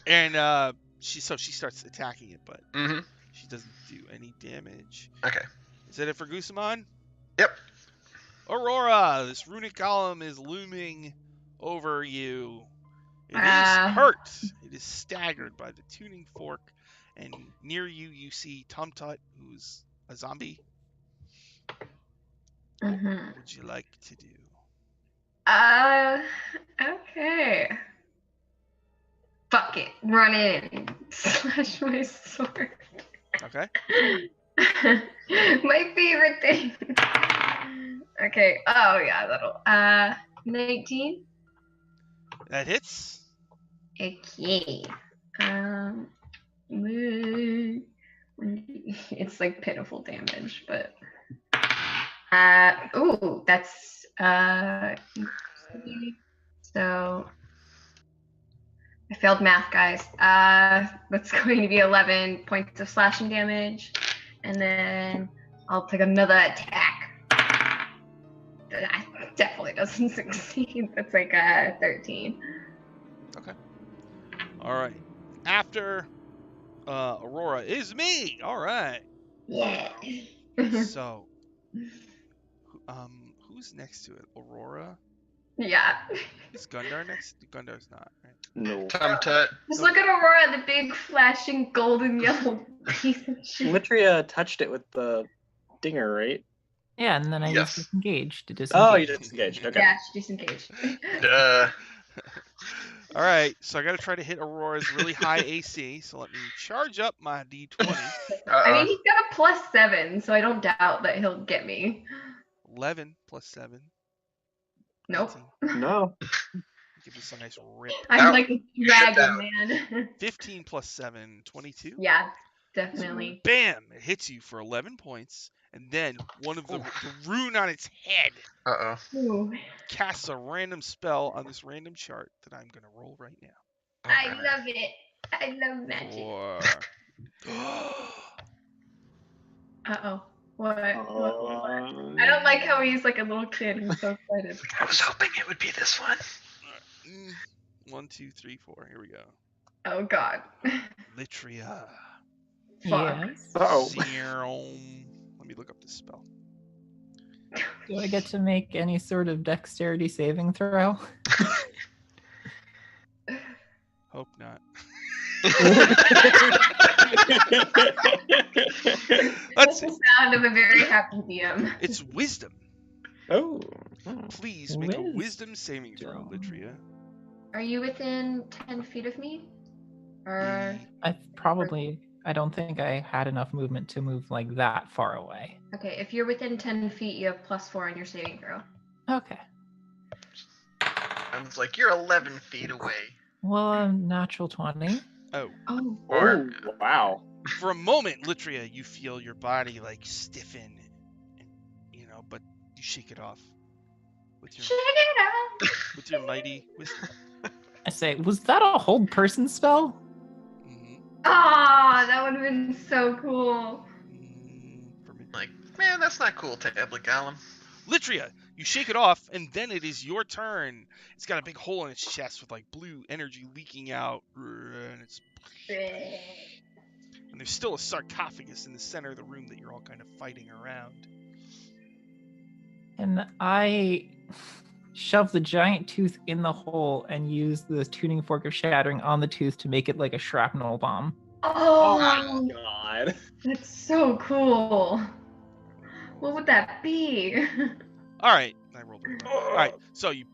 And she starts attacking it, but Mm-hmm. she doesn't do any damage. Okay. Is that it for Gusamon? Yep. Aurora, this runic golem is looming over you. It is Ah. hurt. It is staggered by the tuning fork, and near you, you see Tumtut, who's a zombie. Mhm. What would you like to do? Okay. Fuck it. Run in. Slash my sword. Okay. My favorite thing. Okay. Oh yeah, that'll 19. That hits. Okay. It's like pitiful damage, but ooh, that's so I failed math, guys. That's going to be 11 points of slashing damage, and then I'll take another attack. That definitely doesn't succeed. That's like a 13. All right. After Aurora is me. All right. Yeah. So, who's next to it? Aurora? Yeah. Is Gundar next? Gundar's not, right? No. Tum-tut. Just look at Aurora, the big flashing golden yellow piece of shit. Litria touched it with the dinger, right? Yeah, and then I Yes. used disengage to disengage. Oh, you disengaged. Okay. Yeah, she disengaged. Duh. All right, so I got to try to hit Aurora's really high AC. So let me charge up my D20. I mean, he's got a +7, so I don't doubt that he'll get me. 11 plus 7. Nope. 19. No. Give this a nice rip. I'm Out. like a Shut dragon, down. man. 15 plus 7, 22. Yeah, definitely. Bam! It hits you for 11 points. And then one of the rune on its head Uh-oh. Ooh. casts a random spell on this random chart that I'm going to roll right now. I love it. I love magic. Four. Uh-oh. What? I Um, don't like how he's like a little kid. He's so excited. I was hoping it would be this one. 1, 2, 3, 4. Here we go. Oh, God. Litria. Fuck. Yes. Uh-oh. Let me look up this spell. Do I get to make any sort of dexterity saving throw? Hope not. That's the sound of a very happy DM. It's wisdom. Oh. Please make a wisdom saving throw, Litria. Are you within 10 feet of me? Or... I don't think I had enough movement to move like that far away. Okay, if you're within 10 feet, you have +4 on your saving throw. Okay. Sounds like you're 11 feet away. Well, natural 20. Oh. Oh. Oh, wow. For a moment, Litria, you feel your body like stiffen, and, but you shake it off with Shake it out! with your mighty wisdom. I say, was that a hold person spell? Ah, that would have been so cool. For me. Like, man, that's not cool, Tablet Golem. Litria, you shake it off, and then it is your turn. It's got a big hole in its chest with like blue energy leaking out, and there's still a sarcophagus in the center of the room that you're all kind of fighting around. And I shove the giant tooth in the hole and use the tuning fork of shattering on the tooth to make it like a shrapnel bomb. Oh, God. that's so cool. What would that be? All right, I rolled it. All right, so you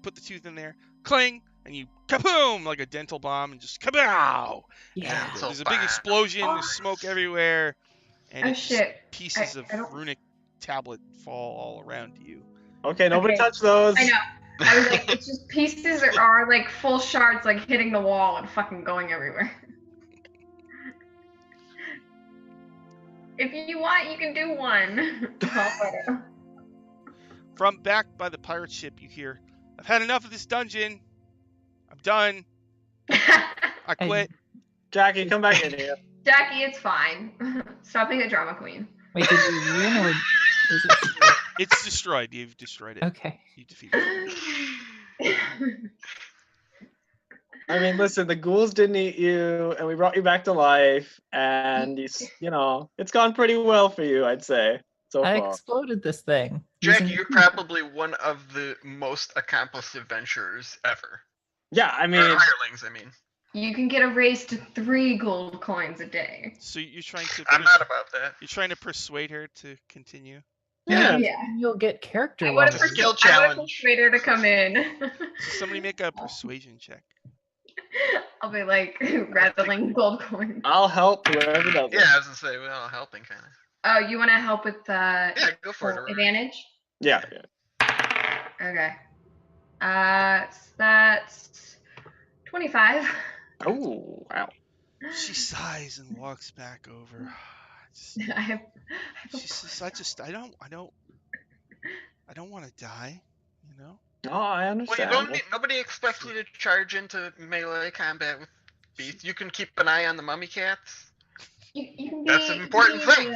put the tooth in there, cling, and you kaboom like a dental bomb, and just kabow. Yeah. And there's a big explosion. There's smoke everywhere, and Oh, shit. Pieces of I don't- runic tablet fall all around you. Okay, nobody Okay. touch those. I know. I was like, it's just pieces are like full shards like hitting the wall and fucking going everywhere. If you want, you can do one. From back by the pirate ship, you hear, "I've had enough of this dungeon. I'm done. I quit." Jackie, come back in here. Jackie, it's fine. Stop being a drama queen. Wait, did you win or is it? It's destroyed. You've destroyed it. Okay. You defeated it. I mean, listen, the ghouls didn't eat you, and we brought you back to life, and it's gone pretty well for you, I'd say, so I far. exploded this thing. Jackie, using- you're probably one of the most accomplished adventurers ever. Yeah, I Or mean, hirelings, I mean. You can get a raise to 3 gold coins a day. So you're trying to I'm not about that. you're trying to persuade her to continue. yeah. You'll get character I would have levels. Skill challenge. persuaded her to come in. So somebody make a persuasion check. I'll be like rattling gold coins. I'll help whoever does it. Yeah, I was gonna say, we're all helping, kind of. Oh, you want to help with Yeah, go for it. Aurora. advantage? Yeah. Okay. That's 25. Oh, wow. She sighs and walks back over. I have. She says, I don't want to die, you know? No, I Well, you understand. don't need, nobody expects you to charge into melee combat with beasts. You can keep an eye on the mummy cats. You can be. That's an important you can thing.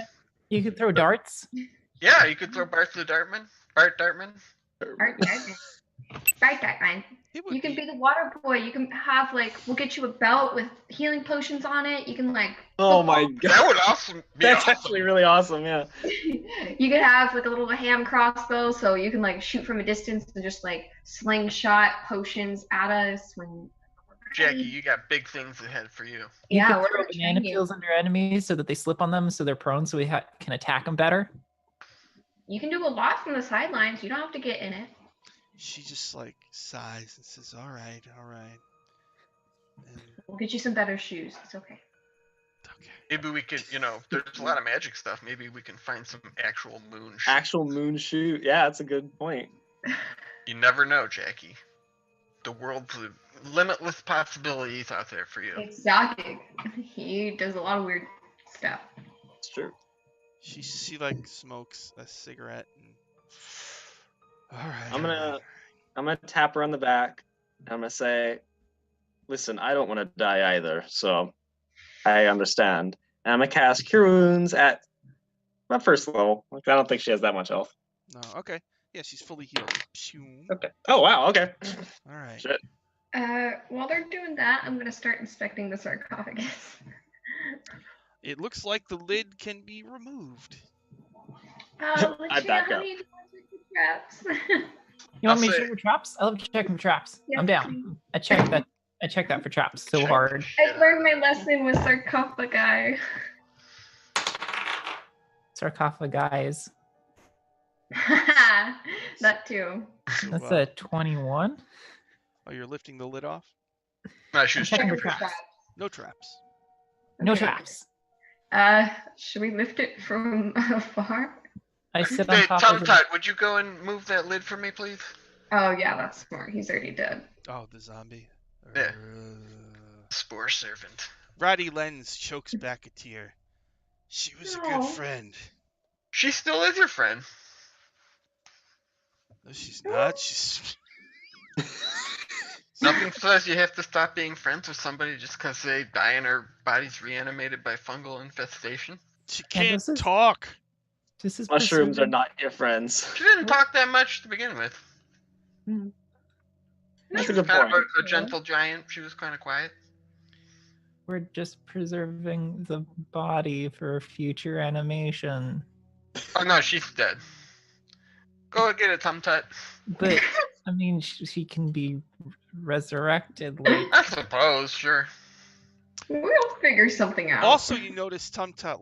be You could throw darts. Yeah, you could throw Bart the Dartman. Bart Dartman. Bart Dartman. Bart Dartman. It would You can be the water boy. You can have we'll get you a belt with healing potions on it. You can Oh my That god. would awesome. Be That's awesome. actually really awesome, yeah. you could have a little ham crossbow, so you can shoot from a distance and just slingshot potions at us when. Jackie, you got big things ahead for you. You Yeah, could we're throw gonna banana train you. peels under enemies so that they slip on them, so they're prone, so we can attack them better. You can do a lot from the sidelines. You don't have to get in it. She just sighs and says, "All right, all right." And, We'll get you some better shoes. It's okay. okay. Maybe we could, there's a lot of magic stuff. Maybe we can find some actual moon shoes. Actual moon shoe. Yeah, that's a good point. You never know, Jackie. The world's limitless possibilities out there for you. Exotic. He does a lot of weird stuff. It's true. She smokes a cigarette and. All right. I'm all gonna right. I'm gonna tap her on the back. And I'm gonna say, listen, I don't want to die either, so I understand. And I'm gonna cast Cure Wounds at my first level. I don't think she has that much health. No, okay. Yeah, she's fully healed. Phew. Okay. Oh wow. Okay. All right. Shit. While they're doing that, I'm gonna start inspecting the sarcophagus. It looks like the lid can be removed. I Lucia, back how up. do you do with traps? You want me I'll to say- check for traps? I love checking for traps. Yes, I'm down. I checked that for traps so Check hard. I learned my lesson with sarcophagi. Sarcophagi. That too. So, That's a 21. Oh, you're lifting the lid off? No, she was Checking checking for for traps. No traps. No Okay. traps. Should we lift it from afar? I sit on Hey, top Tom of it. Todd, would you go and move that lid for me, please? Oh yeah, that's smart. He's already dead. Oh, the zombie. Yeah. Spore servant. Roddy Lens chokes back a tear. She was a No. good friend. She still is your friend. No, she's not. She's. Nothing says you have to stop being friends with somebody just because they die and their body's reanimated by fungal infestation. She Yeah, can't this is- talk. This is Mushrooms are preserving- not your friends. She didn't talk that much to begin with. That's She a was good kind point. of a gentle giant. She was kind of quiet. We're just preserving the body for future animation. Oh no, she's dead. Go get it, Tum Tut. But I mean, she can be resurrected. Like, I suppose, sure. We'll figure something out. Also, you notice Tum Tut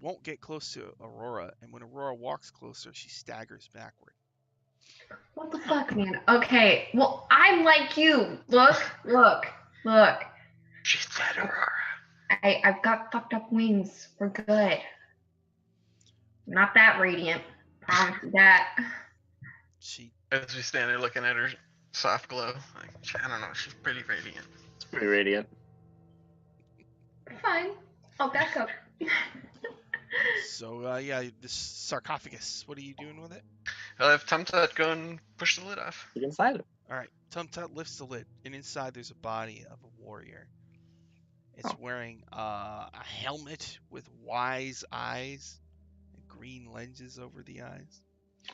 won't get close to Aurora, and when Aurora walks closer, she staggers backward. What the fuck, man? Okay, well, I'm like you. Look. She's dead, Aurora. I've got fucked up wings. We're good. Not that radiant. Promise you that. She As we stand there looking at her soft glow, I don't know, she's pretty radiant. It's pretty radiant. Fine. I'll back up. So yeah, this sarcophagus. What are you doing with it? I'll have Tum Tut go and push the lid off. Look inside it. All right, Tum Tut lifts the lid, and inside there's a body of a warrior. It's Oh. wearing a helmet with wise eyes and green lenses over the eyes.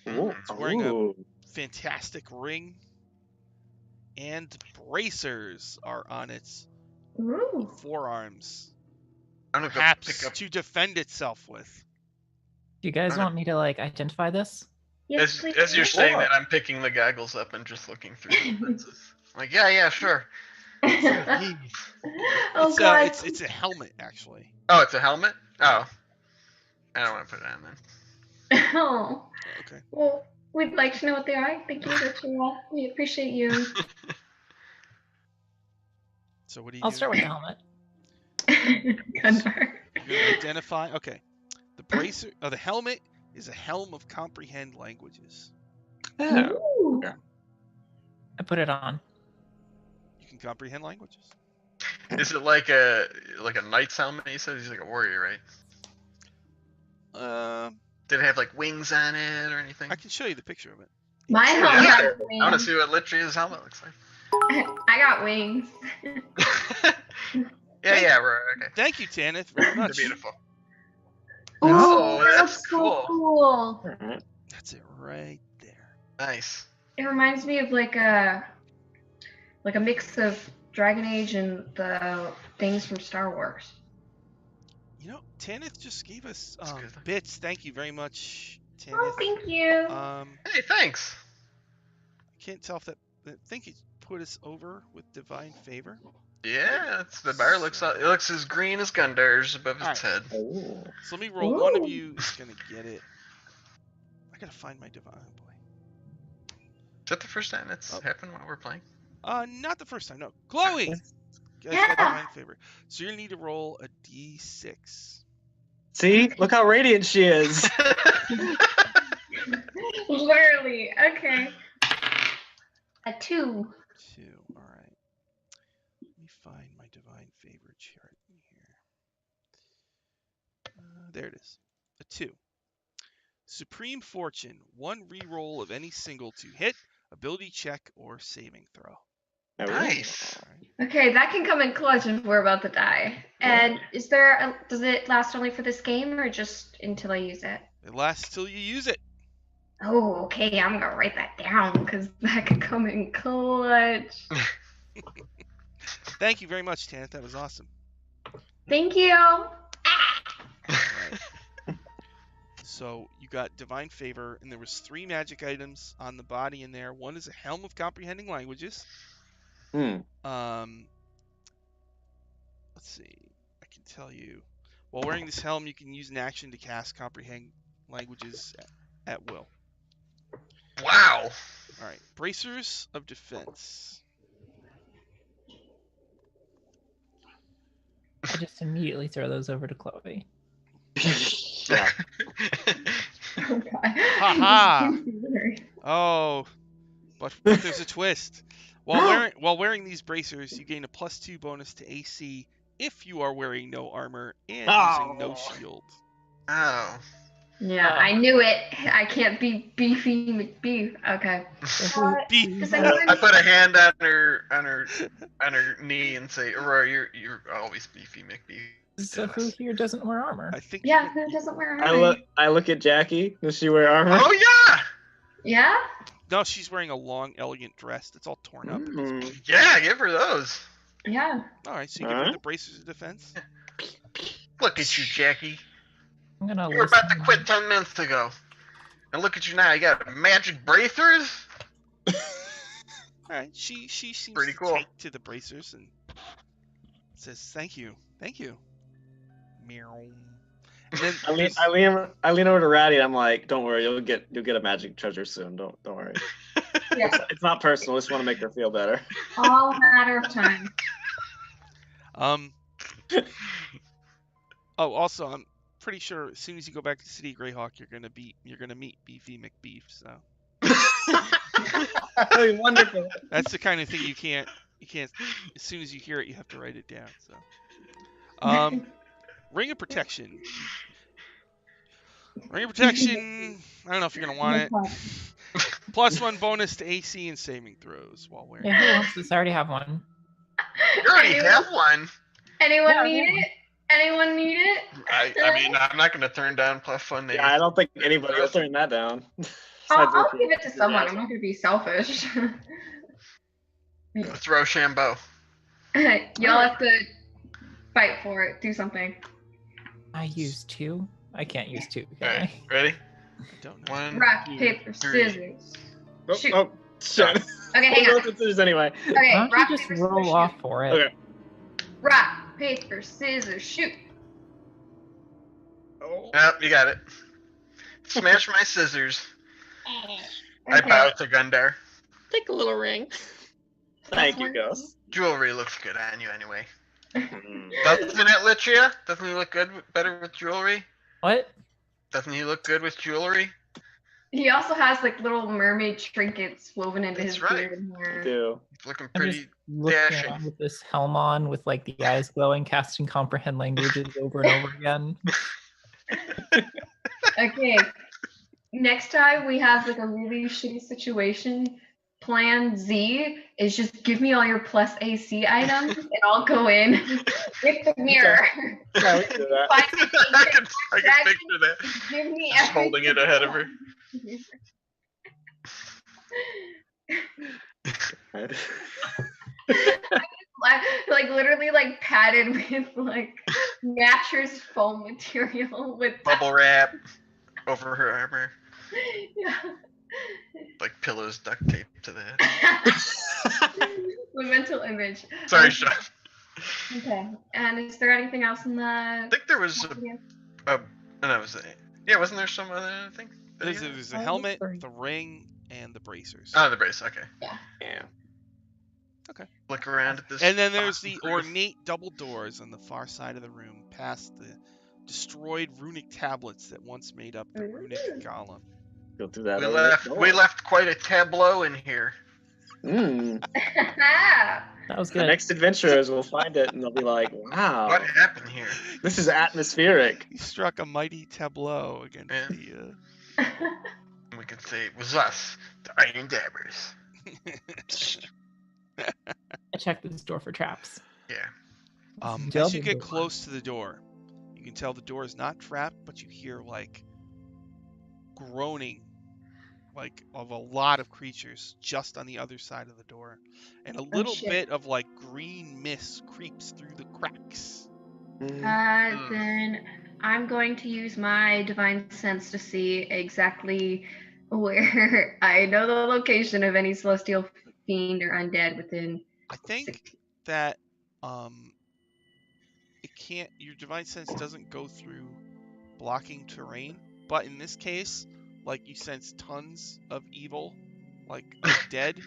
Ooh. It's wearing a Ooh. fantastic ring, and bracers are on its Ooh. forearms, I'm gonna go perhaps pick up. to defend itself with. do you guys Okay. want me to identify this? Yes, As, please. as you're saying Sure. that, I'm picking the goggles up and just looking through the lenses. Like, yeah, sure. Oh It's god. it's a helmet actually. Oh, it's a helmet? Oh. I don't want to put it on then. Oh. Okay. Well, we'd like to know what they are. Thank you, Rachel. We appreciate you. So what do you? I'll start with the helmet. Gunbar. You're gonna identify. Okay. The bracer, the helmet is a helm of comprehend languages. Yeah. Ooh. I put it on. You can comprehend languages. Is it like a knight's helmet? You said he's like a warrior, right? Did it have like wings on it or anything? I can show you the picture of it. My Sure, helmet yeah. has I want to wings. see what Litria's helmet looks like. I got wings. Yeah, right. Okay. Thank you, Tanith, very They're much. beautiful. Oh, that's that's so cool. cool. All right. That's it right there. Nice. It reminds me of like a mix of Dragon Age and the things from Star Wars. You know, Tanith just gave us That's good. bits. Thank you very much, Tanith. Oh, thank you. Hey, thanks. I can't tell if that. I think he put us over with divine favor. Yeah, the bar looks as green as Gundar's above his head. Oh. So let me roll. One of Ooh. you is gonna get it. I gotta find my divine boy. Is that the first time that's happened while we're playing? Not the first time. No, Chloe. You guys Yeah. got divine favor. So you're gonna need to roll a d6. See, look how radiant she is. Literally. Okay. A 2. 2. All right. Let me find my divine favor chart in here. There it is. A 2. Supreme Fortune. 1 reroll of any single to hit, ability check, or saving throw. Nice. All right. Okay, that can come in clutch if we're about to die. And does it last only for this game or just until I use it? It lasts till you use it. Oh, okay. I'm gonna write that down because that could come in clutch. Thank you very much, Tanith. That was awesome. Thank you. All right. So you got divine favor, and there was 3 magic items on the body in there. One is a helm of comprehending languages. Hmm. Let's see. I can tell you. While wearing this helm, you can use an action to cast comprehend languages at will. Wow. All right. Bracers of defense. I just immediately throw those over to Chloe. Yeah. Oh, God. Ha Oh, but there's a twist. While wearing these bracers, you gain a +2 bonus to AC if you are wearing no armor and using no shield. Oh. Yeah, I knew it. I can't be beefy McBeef. Okay. Does anyone... I put a hand on her knee and say, "Aurora, you're always beefy McBeef." So who here doesn't wear armor? I think. Yeah, who doesn't wear armor? I look at Jackie. Does she wear armor? Oh yeah. Yeah? No, she's wearing a long, elegant dress that's all torn up. Yeah, give her those. Yeah. All right, so you give her the bracers of defense. Look at you, Jackie. I'm gonna You were about to quit 10 minutes ago. And look at you now. You got magic bracers? All right, she seems pretty to cool. take to the bracers and says, "Thank you. Meow." And then I lean over to Ratty and I'm like, "Don't worry, you'll get a magic treasure soon. Don't worry. Yeah. It's not personal. I just want to make her feel better." All a matter of time. Oh, also, I'm pretty sure as soon as you go back to the city of Greyhawk, you're gonna meet Beefy McBeef. So That'd be wonderful. that's the kind of thing you can't. As soon as you hear it, you have to write it down. So, Ring of Protection. Ring of Protection. I don't know if you're gonna want it. +1 bonus to AC and saving throws while wearing. Yeah, who wants this? I already have one. You already have one. Anyone need it? Anyone need it? I mean, I'm not going to turn down +1 to Yeah, I don't think anybody will turn that down. I'll give it to someone. I'm not going to be selfish. Throw Shambo. Y'all have to fight for it. Do something. I use 2. I can't use 2. Can All right, I? ready? I don't know. 1, Rock, 2, paper, 3. scissors. Oh, Shoot. oh, shit. Okay, hang on. Scissors anyway. Okay, Why don't rock, you just paper, scissors, roll shoot. off for it? Okay. Rock, paper, scissors, shoot. Oh. Yep, you got it. Smash my scissors. I Okay. bow to Gundar. Take a little ring. Thank you, Ghost. Jewelry looks good on you anyway. Mm. Doesn't it, Litria? Doesn't he look good, better with jewelry? What? Doesn't he look good with jewelry? He also has like little mermaid trinkets woven into That's his right. beard and hair. Do. He's looking I'm just pretty looking dashing. around with this helm on with like the eyes glowing, casting comprehend languages over and over again. Okay. Next time we have like a really shitty situation, plan Z is just give me all your plus AC items and I'll go in with the mirror. Yeah, we can do that. I can picture that. Give me Just holding it ahead of her. Like literally like padded with like mattress foam material with Bubble wrap over her armor. Yeah. Like pillows duct taped to that. The mental image. Sorry, Sean. Okay. And is there anything else in the? I think there was wasn't there some other thing? There's the helmet, the ring, and the bracers. Oh, the brace. Okay. Yeah. Look around at this. And then there's the ornate double doors on the far side of the room, past the destroyed runic tablets that once made up the runic golem. Go through that. We left quite a tableau in here. That was The good. next adventurers will find it and they'll be like, "Wow, What happened here? this is atmospheric." He struck a mighty tableau against the. We could say it was us, the Iron Dabbers. I checked this door for traps. Yeah. As you get close to the door, you can tell the door is not trapped, but you hear like groaning, like of a lot of creatures just on the other side of the door, and a little bit of like green mist creeps through the cracks. Then I'm going to use my divine sense to see exactly where I know the location of any celestial fiend or undead within. I think that it can't. Your divine sense doesn't go through blocking terrain, but in this case, like you sense tons of evil, like dead.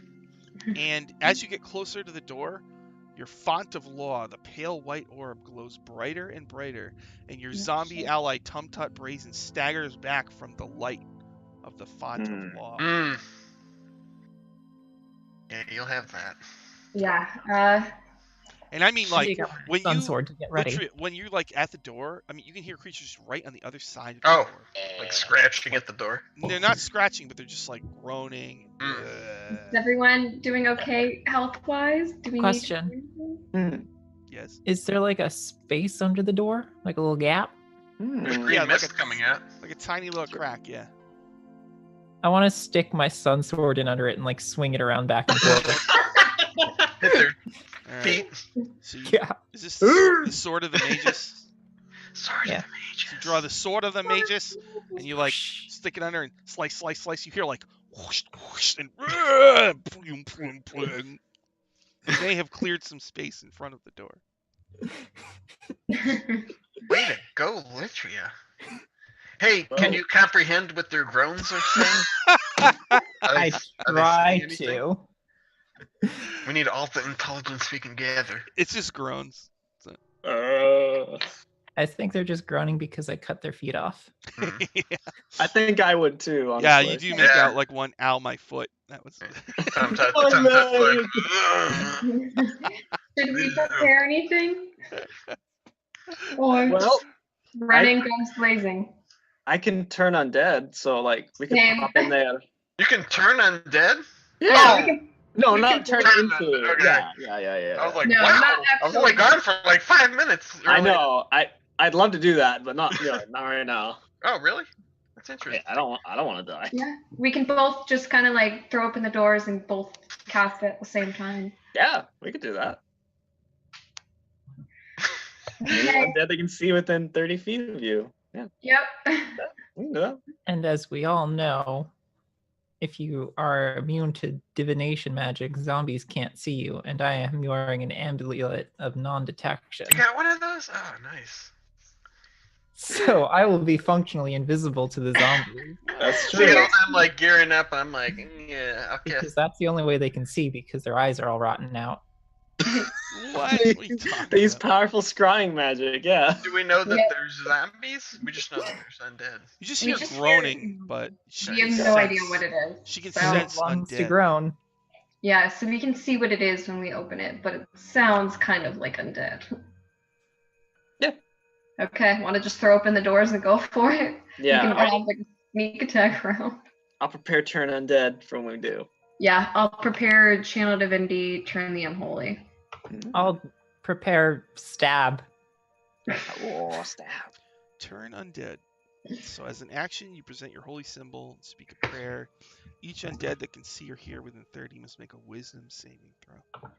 And as you get closer to the door, your font of law, the pale white orb, glows brighter and brighter, and your zombie ally Tumtut Brazen staggers back from the light of the font of law. Yeah, you'll have that. Yeah. And I mean, like, when Sun sword to get ready. when you're like at the door, I mean, you can hear creatures right on the other side of the door. Like scratching at the door. They're not scratching, but they're just like groaning. Is everyone doing okay health-wise? Do we Question. Yes. Is there like a space under the door? Like a little gap? There's green mist coming out. Like a tiny little crack, yeah. I want to stick my sun sword in under it and like swing it around back and forth. Hit their feet. Right. So Yeah. Is this the sword of the mages? Sword of the mages. You draw the sword of the mages, and you like stick it under and slice, slice, slice. You hear like whoosh, whoosh, and boom, boom, boom. You may have cleared some space in front of the door. Way to go, Litria. Hey, can you comprehend what their groans are saying? I try to. We need all the intelligence we can gather. It's just groans. I think they're just groaning because I cut their feet off. Yeah. I think I would too. Honestly. Yeah, you do make out like one. Ow, my foot. That was. Should we prepare anything? Or Well, running guns blazing? I can turn undead, so like we can Same. pop in there. You can turn undead? Yeah, we can. No, We not can turn turn into. undead, okay. Yeah. I was like, No, wow. not I was only gone for like 5 minutes. I earlier. know. I'd love to do that, but not not right now. Oh, really? That's Yeah, interesting. I don't want to die. Yeah, we can both just kind of like throw open the doors and both cast it at the same time. Yeah, we could do that. Okay. Undead they can see within 30 feet of you. Yeah, Yep. we can do that. And as we all know, if you are immune to divination magic, zombies can't see you, and I am wearing an amulet of non-detection. You got one of those? Oh, nice. So I will be functionally invisible to the zombies. That's See, true. I'm like gearing up. I'm like, yeah, okay. Because that's the only way they can see, because their eyes are all rotten out. What? They- What are you talking They use about? powerful scrying magic. Yeah. Do we know that Yeah. there's zombies? We just know that there's undead. You just We hear just hear- groaning, but she We can have no sense- idea what it is. She can So- sense Lungs to undead. groan. Yeah, so we can see what it is when we open it, but it sounds kind of like undead. Yeah. Okay, want to just throw open the doors and go for it? Yeah. We can all have like a sneak attack round. I'll prepare turn undead for when we do. Yeah, I'll prepare Channel Divinity, turn the unholy. I'll prepare stab. Oh, stab. Turn undead. So as an action, you present your holy symbol and speak a prayer. Each undead that can see or hear within 30 must make a wisdom saving throw.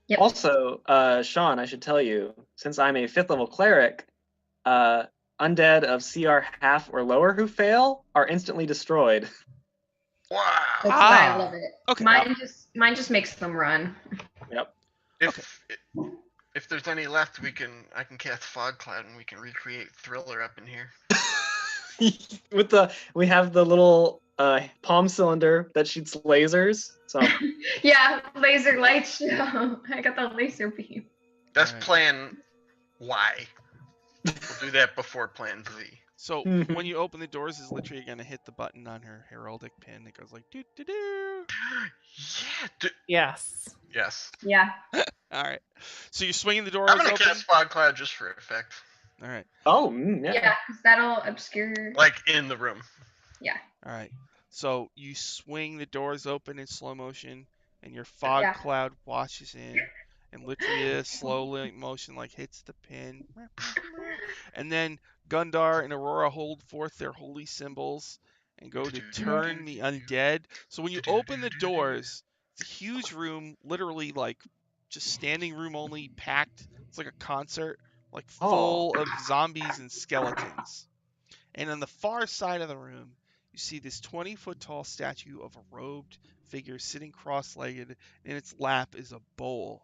Yep. Also, Sean, I should tell you, since I'm a 5th level cleric, undead of CR half or lower who fail are instantly destroyed. Wow. That's why I love it. Okay. Mine just makes them run. Yep. If there's any left, I can cast Fog Cloud and we can recreate Thriller up in here. We have the little palm cylinder that shoots lasers. So Yeah, laser light show. I got the laser beam. That's Alright. plan Y. We'll do that before plan Z. So when you open the doors, is literally gonna hit the button on her heraldic pin. It goes like doo doo doo. Yeah. Yes. Yes. Yeah. All right. So you're swinging the doors I'm gonna open. cast Fog Cloud just for effect. All right. oh Yeah, yeah. because that'll obscure. Like in the room. All right. So you swing the doors open in slow motion, and your fog Yeah. cloud washes in, and literally a slow motion like hits the pin, and then Gundar and Aurora hold forth their holy symbols and go to turn the undead. So when you open the doors, it's a huge room, literally like just standing room only, packed. It's like a concert, like full of zombies and skeletons. And on the far side of the room, you see this 20-foot tall statue of a robed figure sitting cross-legged. In its lap is a bowl.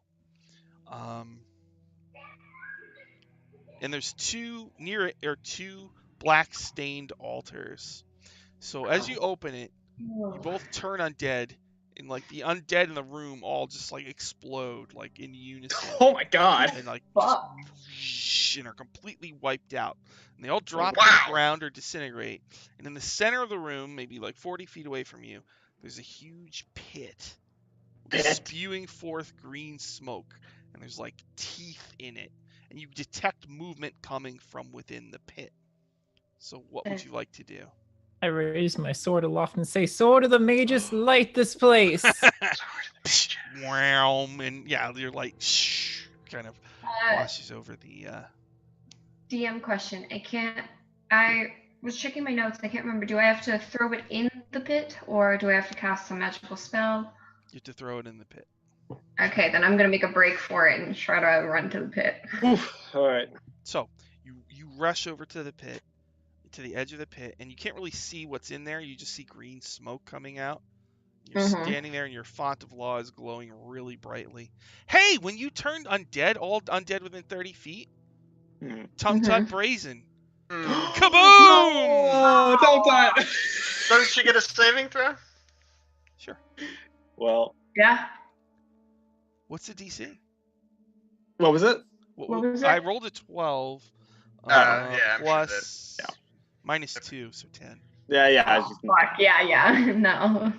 And there's two black stained altars. So as you open it, you both turn undead, and like the undead in the room all just like explode like in unison. Oh my god. And like Fuck. just and are completely wiped out. And they all drop to Wow. the ground or disintegrate. And in the center of the room, maybe like 40 feet away from you, there's a huge pit spewing forth green smoke. And there's like teeth in it. And you detect movement coming from within the pit. So what would you like to do? I raise my sword aloft and say, "Sword of the mages, light this place." Wow. And yeah, your light kind of washes over the DM question. I was checking my notes. I can't remember. Do I have to throw it in the pit or do I have to cast some magical spell? You have to throw it in the pit. Okay, then I'm gonna make a break for it and try to run to the pit. Oof. All right. So you rush over to the pit, to the edge of the pit, and you can't really see what's in there. You just see green smoke coming out. You're standing there, and your font of law is glowing really brightly. Hey, when you turned undead, all undead within 30 feet, Tum Tut Brazen. Kaboom! Oh, don't die. So did she get a saving throw? Sure. Well, Yeah. What's the DC? what was it? What was I it? rolled a 12. Yeah, I'm sure plus that- minus 2, so 10. Yeah. I was Oh, just, fuck. Yeah. No.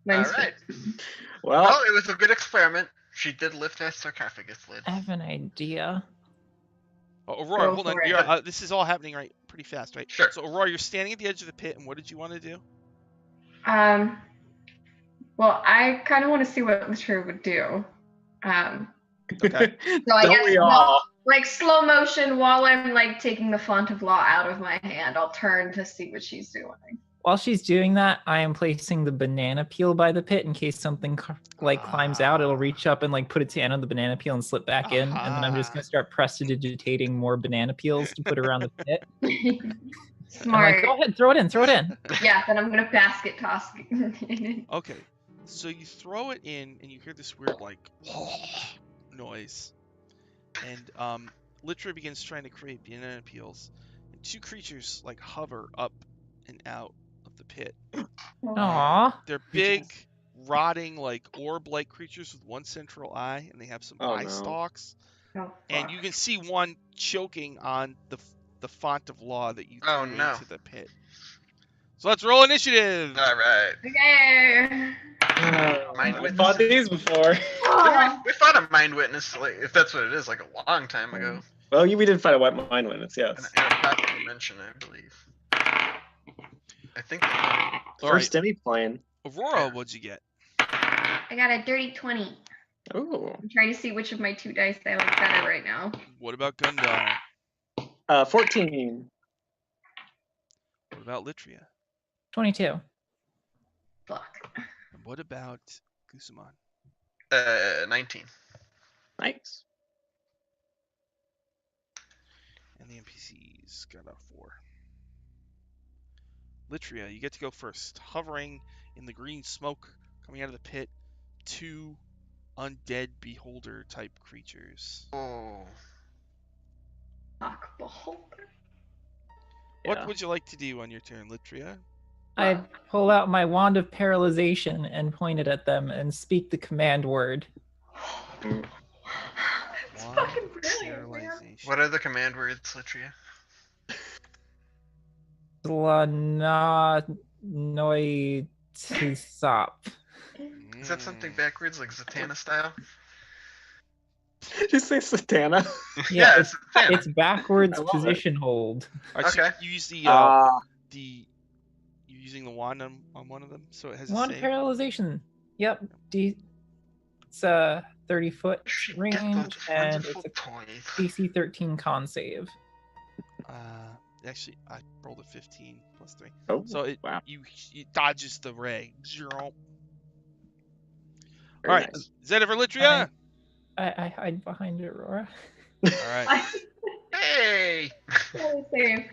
All right. well, Well, it was a good experiment. She did lift that sarcophagus lid. I have an idea. Oh, Aurora, Go hold on. for it. You're, this is all happening pretty fast, right? Sure. So, Aurora, you're standing at the edge of the pit, and what did you want to do? Well, I kind of want to see what Litra would do. Okay. So I Don't guess we all? like slow motion while I'm like taking the font of law out of my hand, I'll turn to see what she's doing. While she's doing that, I am placing the banana peel by the pit in case something climbs out. It'll reach up and like put its hand on the banana peel and slip back in, and then I'm just gonna start prestidigitating more banana peels to put around the pit. Smart. I'm like, go ahead, throw it in. Yeah, then I'm gonna basket toss it. Okay. So you throw it in, and you hear this weird, like, noise. And Litra begins trying to create banana peels. And two creatures, like, hover up and out of the pit. Aww. They're big, rotting, like, orb-like creatures with one central eye, and they have some eye no. stalks. Oh, And fuck. you can see one choking on the font of law that you threw into the pit. So let's roll initiative. All right. Okay. Mind I witness. fought these before. We fought a mind witness, like, if that's what it is, like a long time ago. Well, we did fight a white mind witness, yes. In a pocket dimension, I believe. I think. All First right, demi plane. Aurora, what'd you get? I got a dirty 20. Ooh. I'm trying to see which of my 2 dice I like better right now. What about Gundar? 14. What about Litria? 22. Fuck. And what about Gusaman? 19. Nice. And the NPCs got a 4. Litria, you get to go first. Hovering in the green smoke coming out of the pit, 2 undead beholder type creatures. Oh. Fuck, beholder. What Yeah. would you like to do on your turn, Litria? I pull out my wand of paralyzation and point it at them and speak the command word. It's Wand fucking of brilliant, man. paralyzation. What are the command words, Litria? Slanoitisop. Is that something backwards, like Zatanna style? Did you say Satana? Yeah, it's Zatanna. It's backwards I love position hold. All right, so Okay. you use the you're using the wand on one of them, so it has a Wand save. paralyzation. Yep. It's 30-foot Get the range and wonderful it's a toys. DC 13 con save. Actually, I rolled a 15 plus 3, Oh, so it wow. it dodges the ray. All Very right, nice. is that it for Litria? I hide behind Aurora. All right. Hey! Really safe.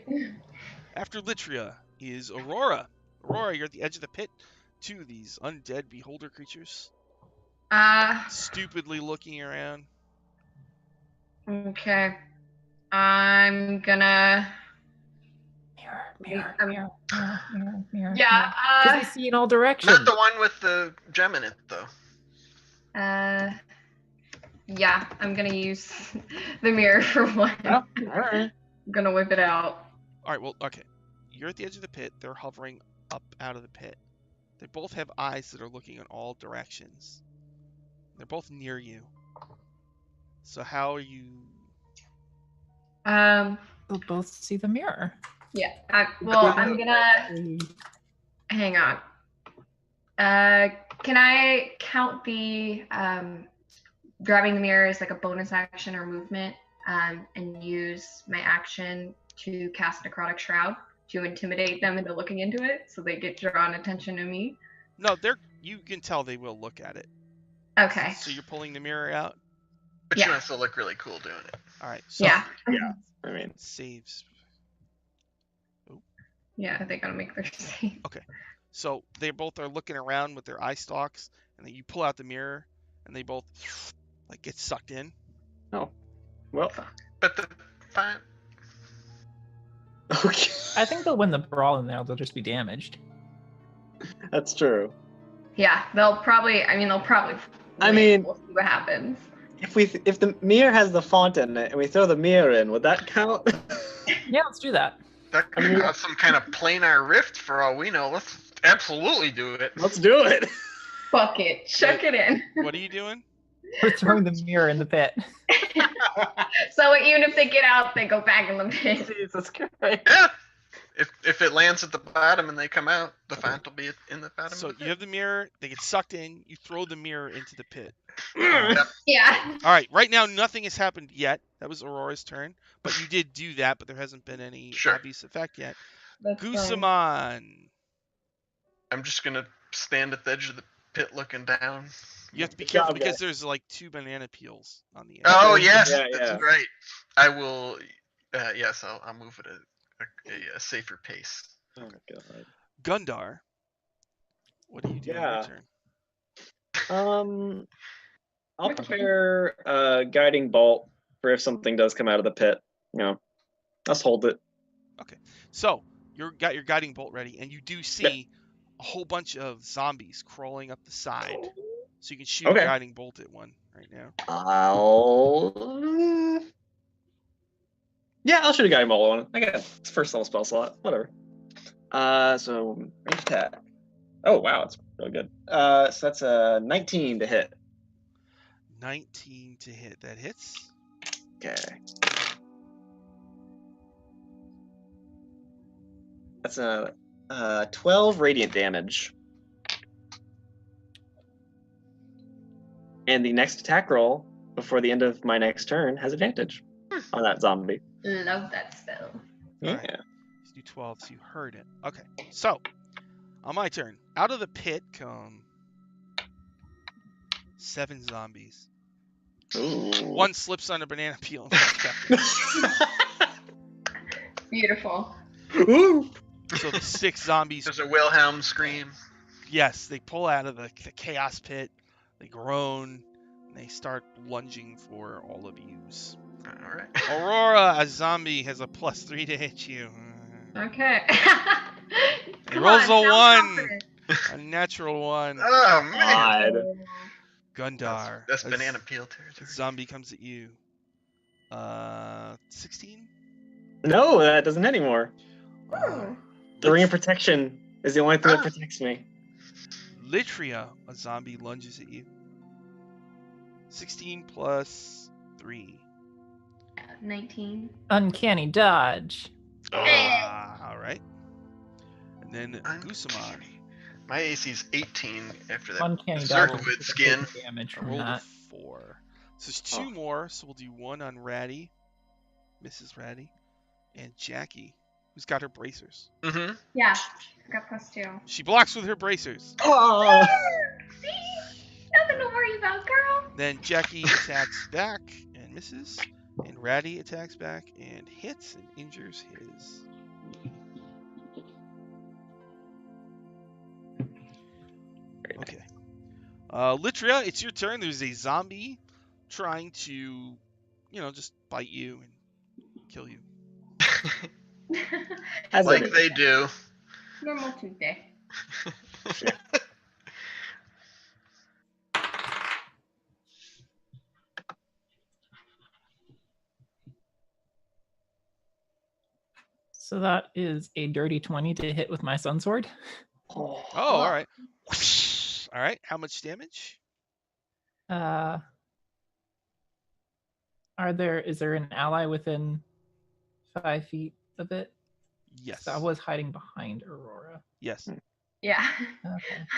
After Litria is Aurora. Aurora, you're at the edge of the pit. 2 of these undead beholder creatures, stupidly looking around. Okay. I'm gonna. Mirror. Yeah. Because we see in all directions. Not the one with the gem in it, though. Yeah, I'm gonna use the mirror for one. Oh, all right. I'm gonna whip it out. All right, well, okay. You're at the edge of the pit. They're hovering up out of the pit. They both have eyes that are looking in all directions. They're both near you. So how are you? We'll both see the mirror. Yeah. I'm gonna. Hang on. Can I count the grabbing the mirror as like a bonus action or movement, and use my action to cast Necrotic Shroud to intimidate them into looking into it, so they get drawn attention to me? No, you can tell they will look at it. Okay. So you're pulling the mirror out. But Yeah. you must still look really cool doing it. All right. So Yeah. I mean, saves. Yeah, they gotta make their save. So they both are looking around with their eye stalks, and then you pull out the mirror, and they both like get sucked in. oh, well, But the fine. okay, I think they'll win the brawl in there. They'll just be damaged. that's true. Yeah, they'll probably. I mean, I mean- we'll see what happens. If the mirror has the font in it and we throw the mirror in, would that count? Yeah, let's do that. That could mean- cause some kind of planar rift for all we know. Let's absolutely do it. Let's do it. Fuck it, chuck it in. What are you doing? We're throwing the mirror in the pit. So even if they get out, they go back in the pit. Jesus Christ. Yeah. If it lands at the bottom and they come out, the font will be in the bottom. So of the you have the mirror. They get sucked in. You throw the mirror into the pit. Yeah. All right. Right now, nothing has happened yet. That was Aurora's turn, but you did do that. But there hasn't been any Sure. obvious effect yet. That's fine. Gusaman. I'm just gonna stand at the edge of the pit looking down. You have to be Good careful job, because guys. there's like 2 banana peels on the end. Oh yes, Yeah, that's yeah. right. I will. Yes, I'll move at a safer pace. Oh my god. Gundar. What do you do on your Yeah. turn? I'll prepare a guiding bolt for if something does come out of the pit. You know, let's hold it. So you got your guiding bolt ready, and you do see a whole bunch of zombies crawling up the side. So you can shoot Okay. a guiding bolt at one right now. I'll shoot a guiding bolt on it. I got first level spell slot. Whatever. So range attack. Oh wow, it's really good. So that's a 19 to hit. 19 to hit. That hits. Okay. That's a 12 radiant damage. And the next attack roll before the end of my next turn has advantage on that zombie. Love that spell. Yeah. Alright. Let's do 12, so you heard it. Okay, so on my turn, out of the pit come 7 zombies. Ooh. One slips on a banana peel. Beautiful. Ooh. So the 6 zombies, There's a Wilhelm scream. yes, they pull out of the chaos pit. They groan. And they start lunging for all of yous. All right. Aurora, a zombie, has a +3 to hit you. Okay. He rolls a sound 1. confident. A natural 1. Oh man. God. Gundar. That's a banana peel territory. zombie comes at you. 16? No, that doesn't anymore. Ooh. The ring of protection is the only thing that protects me. Litria, a zombie, lunges at you. 16 plus 3. 19. Uncanny dodge. Alright. And then Gusamon. My AC's 18 after that. Uncanny Berserk dodge. with skin. Damage I from rolled a that. 4. So there's 2 more, so we'll do 1 on Ratty, Mrs. Ratty, and Jackie, who's got her bracers. Mm-hmm. Yeah. I got +2. She blocks with her bracers. Oh. See? Nothing to worry about, girl. Then Jackie attacks back and misses, and Ratty attacks back and hits and injures his. Okay. Litria, it's your turn. There's a zombie trying to, just bite you and kill you. As Like it is. they do. Normal Tuesday. So that is a dirty 20 to hit with my sun sword. Oh, all right. All right. How much damage? Is there an ally within 5 feet of it? Yes. So I was hiding behind Aurora. Yes. Yeah.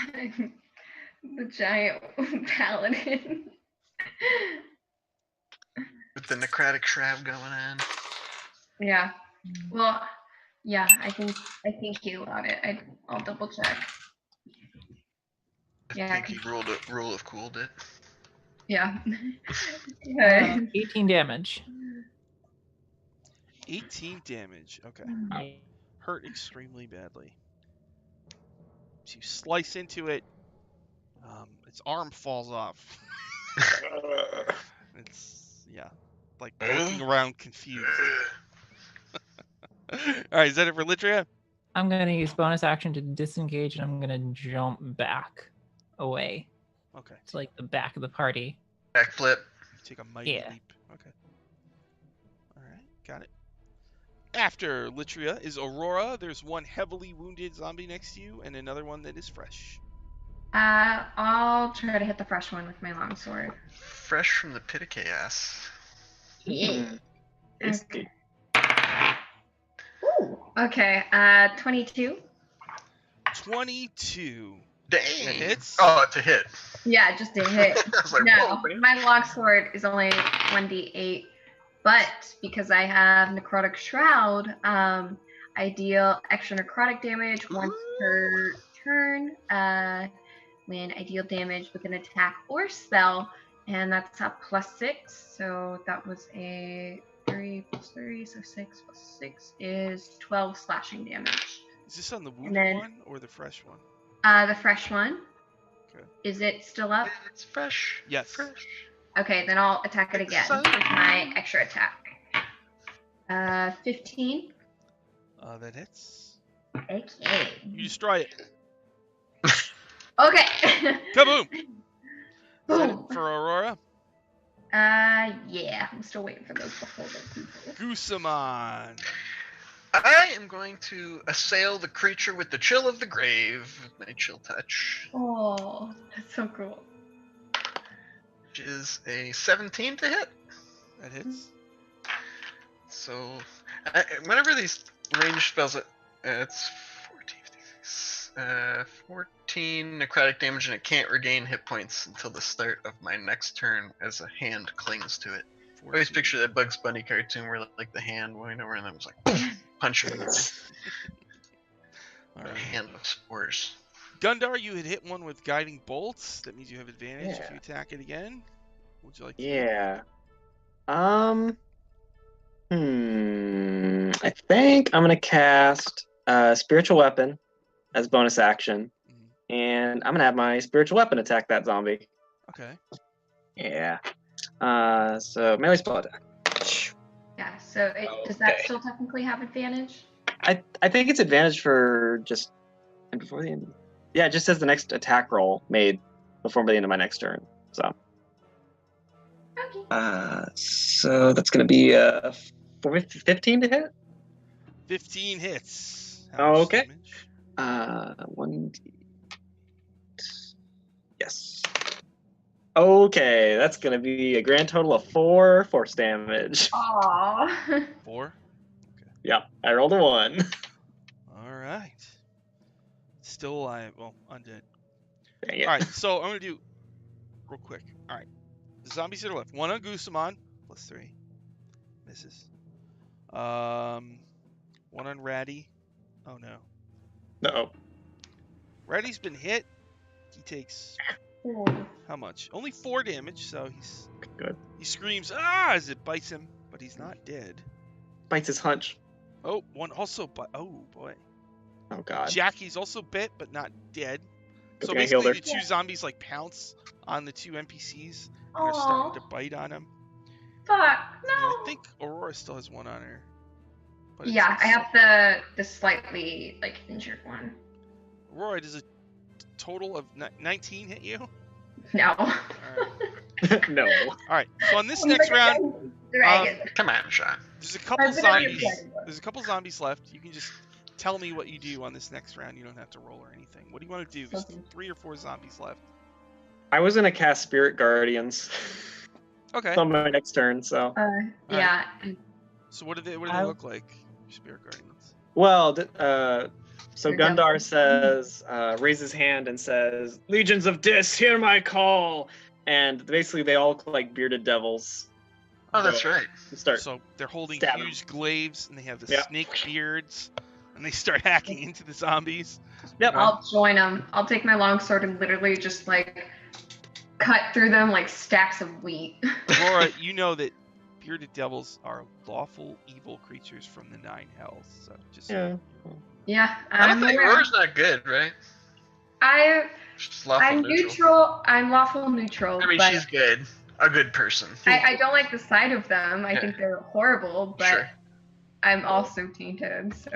Okay. The giant paladin. With the necrotic shroud going on. Yeah. Well, yeah, I think he allowed it. I'll double check. Yeah. I think he rule of cool did. Yeah. Good. 18 damage. 18 damage. Okay. Hurt extremely badly. So you slice into it. Its arm falls off. It's, like looking around confused. All right, is that it for Litria? I'm going to use bonus action to disengage, and I'm going to jump back away Okay. to like the back of the party. Backflip. Take a mighty Yeah. leap. Okay. All right, got it. After Litria is Aurora. There's one heavily wounded zombie next to you, and another one that is fresh. I'll try to hit the fresh one with my longsword. Fresh from the pit of chaos. Tasty. Ooh. Okay. 22. 22. Dang. That hits. Oh, to hit. Yeah, just a hit. I was like, No, whoa, man. my longsword is only 1d8, but because I have necrotic shroud, I deal extra necrotic damage once per turn. When I deal damage with an attack or spell, and that's a +6. So that was a 3 plus 3, so 6 plus 6 is 12 slashing damage. Is this on the wounded then- one or the fresh one? The fresh one. Okay. Is it still up? It's fresh. Yes. Fresh. Okay, then I'll attack it again with my extra attack. 15. That hits. Okay. You destroy it. Okay. Kaboom! Is that Boom. it for Aurora? Yeah, I'm still waiting for those beholder people. Gusamon. I am going to assail the creature with the chill of the grave with my chill touch, Oh, that's so cool. which is a 17 to hit. That hits. So, whenever these range spells, it's 14, 14 14 necrotic damage, and it can't regain hit points until the start of my next turn as a hand clings to it. I always 14. picture that Bugs Bunny cartoon where like the hand went over and then it was like poof, punch him in the All right. hand of spores. Gundar, you had hit one with guiding bolts. That means you have advantage if Yeah. you attack it again. What would you like to do? Yeah. I think I'm gonna cast spiritual weapon as bonus action, and I'm gonna have my spiritual weapon attack that zombie. Okay. Yeah. So melee spell attack. Yeah, so does that Okay. still technically have advantage? I think it's advantage for just and before the end. Yeah, it just says the next attack roll made before the end of my next turn. So. Okay. So that's gonna be 15 to hit. 15 hits. Oh, much okay. damage? 1d. Yes. Okay, that's gonna be a grand total of 4 force damage. Aww. 4. Yeah, I rolled a 1. All right. Still alive. Well, undead. Dang it. All right, so I'm going to do real quick. All right. The zombies that are left. 1 on Gusamon, +3. Misses. 1 on Ratty. Oh, no. Uh-oh. Ratty's been hit. He takes how much? Only 4 damage, so he's Good. He screams, ah, as it bites him, but he's not dead. Bites his hunch. Oh, one also bite. Oh, boy. Oh, God. Jackie's also bit, but not dead. So Okay, I healed basically, her. the 2 zombies like pounce on the 2 NPCs and are Aw. starting to bite on him. Fuck. And I No. think Aurora still has 1 on her. But it's Yeah, like I have so- the slightly like injured one. Aurora, does a total of 19 hit you? No. All right. No. All right. So on this next round, Dragon. Come on, Sean. there's a couple I've been on your zombies. dragon. There's a couple zombies left. You can just tell me what you do on this next round. You don't have to roll or anything. What do you want to do? There's Okay. 3 or 4 zombies left. I was gonna cast Spirit Guardians Okay. on my next turn, so. Yeah. So what do they I- look like? Your Spirit Guardians. Well, so They're Gundar devils. says, raises his hand and says, "Legions of Dis, hear my call!" And basically, they all look like bearded devils. Oh, that's right. Start. So they're holding Stab 'em. huge glaives, and they have the Yeah. snake beards, and they start hacking into the zombies. Yep. I'll join them. I'll take my longsword and literally just like cut through them like stacks of wheat. Aurora, you know that bearded devils are lawful evil creatures from the 9 hells. So just Yeah. Yeah, I I'm don't think aware. Aurora's not good, right? I'm She's lawful neutral. I'm lawful neutral. I mean, but she's good. A good person. I don't like the sight of them. I Yeah. think they're horrible, but Sure. I'm also tainted, so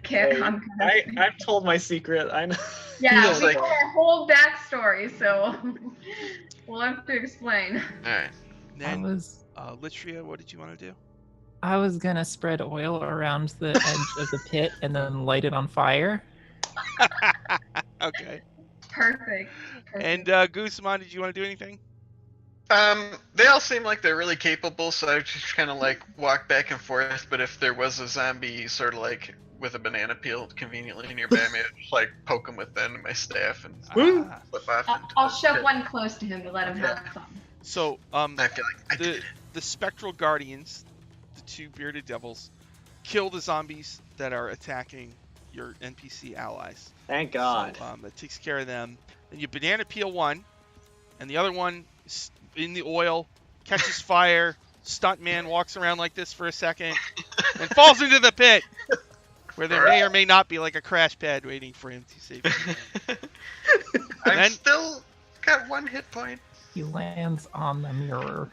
can't. Hey, I'm gonna I've told my secret. I know. yeah, Feels we like- have a whole backstory, so we'll have to explain. All right. then I Litria, what did you want to do? was gonna spread oil around the edge of the pit and then light it on fire. Okay. Perfect. And Guzman, did you want to do anything? They all seem like they're really capable, so I just kind of like walk back and forth. But if there was a zombie sort of like with a banana peel conveniently nearby, I may just like poke him with the end of my staff and Woo. flip off. I'll into the shove pit. one close to him to let him have fun. So I feel like I did it. the spectral guardians, the 2 bearded devils, kill the zombies that are attacking your NPC allies. Thank God. So, that takes care of them. Then you banana peel one, and the other one is in the oil, catches fire. Stuntman walks around like this for a second, and falls into the pit, where there may or may not be like a crash pad waiting for him to save him. I'm Then- still got 1 hit point. He lands on the mirror.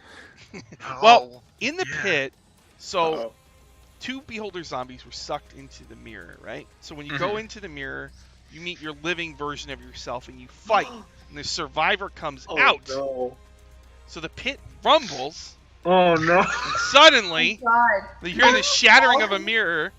Well, in the Yeah. pit, so Uh-oh. 2 beholder zombies were sucked into the mirror, right? So when you go into the mirror, you meet your living version of yourself and you fight, and the survivor comes Oh, out. No. So the pit rumbles, Oh no. and suddenly God. you hear the shattering of a mirror,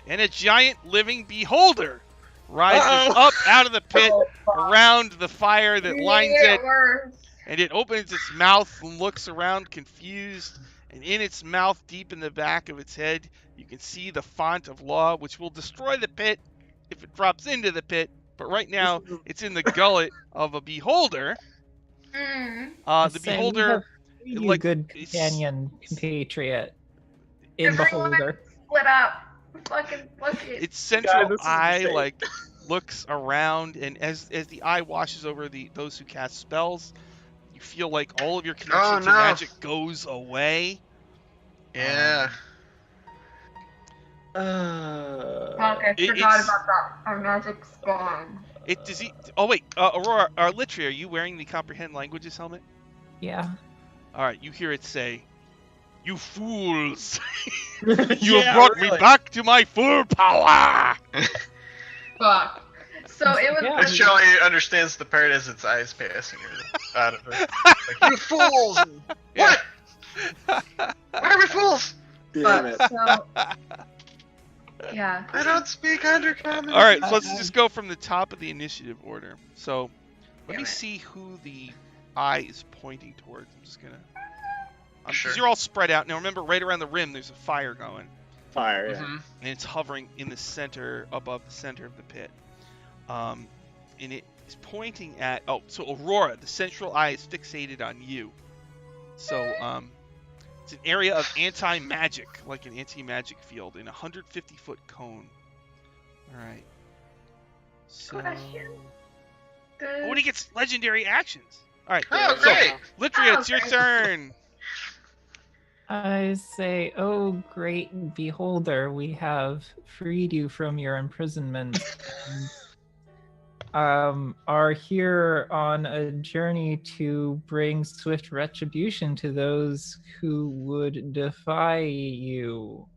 and a giant living beholder rises Uh-oh. up out of the pit Oh, fuck. around the fire that lines it, Worse. and it opens its mouth and looks around confused, and in its mouth, deep in the back of its head, you can see the font of law, which will destroy the pit if it drops into the pit, But right now, it's in the gullet of a beholder. Mm. The beholder, you like, good it's- companion compatriot in Everyone beholder. split up. Fucking look it. its central this is eye insane. like looks around, and as the eye washes over those who cast spells, you feel like all of your connection to no. magic goes away. Yeah. Fuck, I It- forgot it's- about that. Our magic's gone. It does. Oh wait, Aurora, Litri, are you wearing the comprehend languages helmet? Yeah. All right, you hear it say, "You fools! you You have brought me back to my full power." Fuck. So it was. Yeah. But she only understands the part as its eyes passing her out of her. Like, you fools! Yeah. What? Why are we fools? Damn it. So, yeah. I don't speak undercommon. All right, so let's just go from the top of the initiative order. So let Damn me it. see who the eye is pointing towards. I'm just gonna. Sure. Because you're all spread out now. Remember, right around the rim, there's a fire going, Fire, yeah. Mhm. and it's hovering in the center, above the center of the pit. And it is pointing at. Oh, so Aurora, the central eye is fixated on you. So it's an area of anti-magic, like an anti-magic field, in a 150-foot cone. All right. So. Question. Oh, and he gets legendary actions. All right. Oh, so, great. Litria, it's your great. turn. I say, oh great beholder, we have freed you from your imprisonment. and, are here on a journey to bring swift retribution to those who would defy you.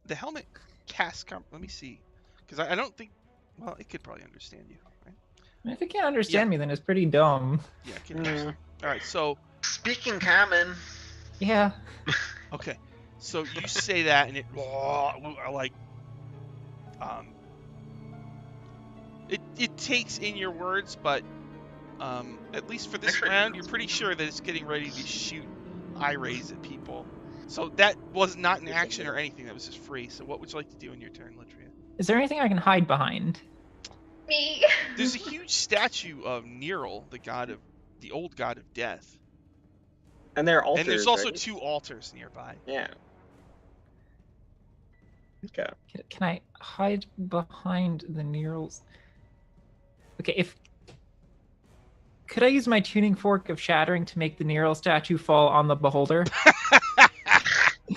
The helmet cast. Let me see, because I don't think. Well, it could probably understand you, right? And if it can't understand me, then it's pretty dumb. Yeah, it can understand. All right. So Speaking common. Yeah. okay. So you say that, and it like it takes in your words, but at least for this Actually, round, you're pretty sure that it's getting ready to shoot eye rays at people. So that was not an action or anything. That was just free. So what would you like to do in your turn, Litria? Is there anything I can hide behind? Me. There's a huge statue of Neril, the old god of death, And there are altars, and there's also right? 2 altars nearby. Yeah. Okay. Can I hide behind the Nerals? Okay, could I use my tuning fork of shattering to make the Neral statue fall on the beholder?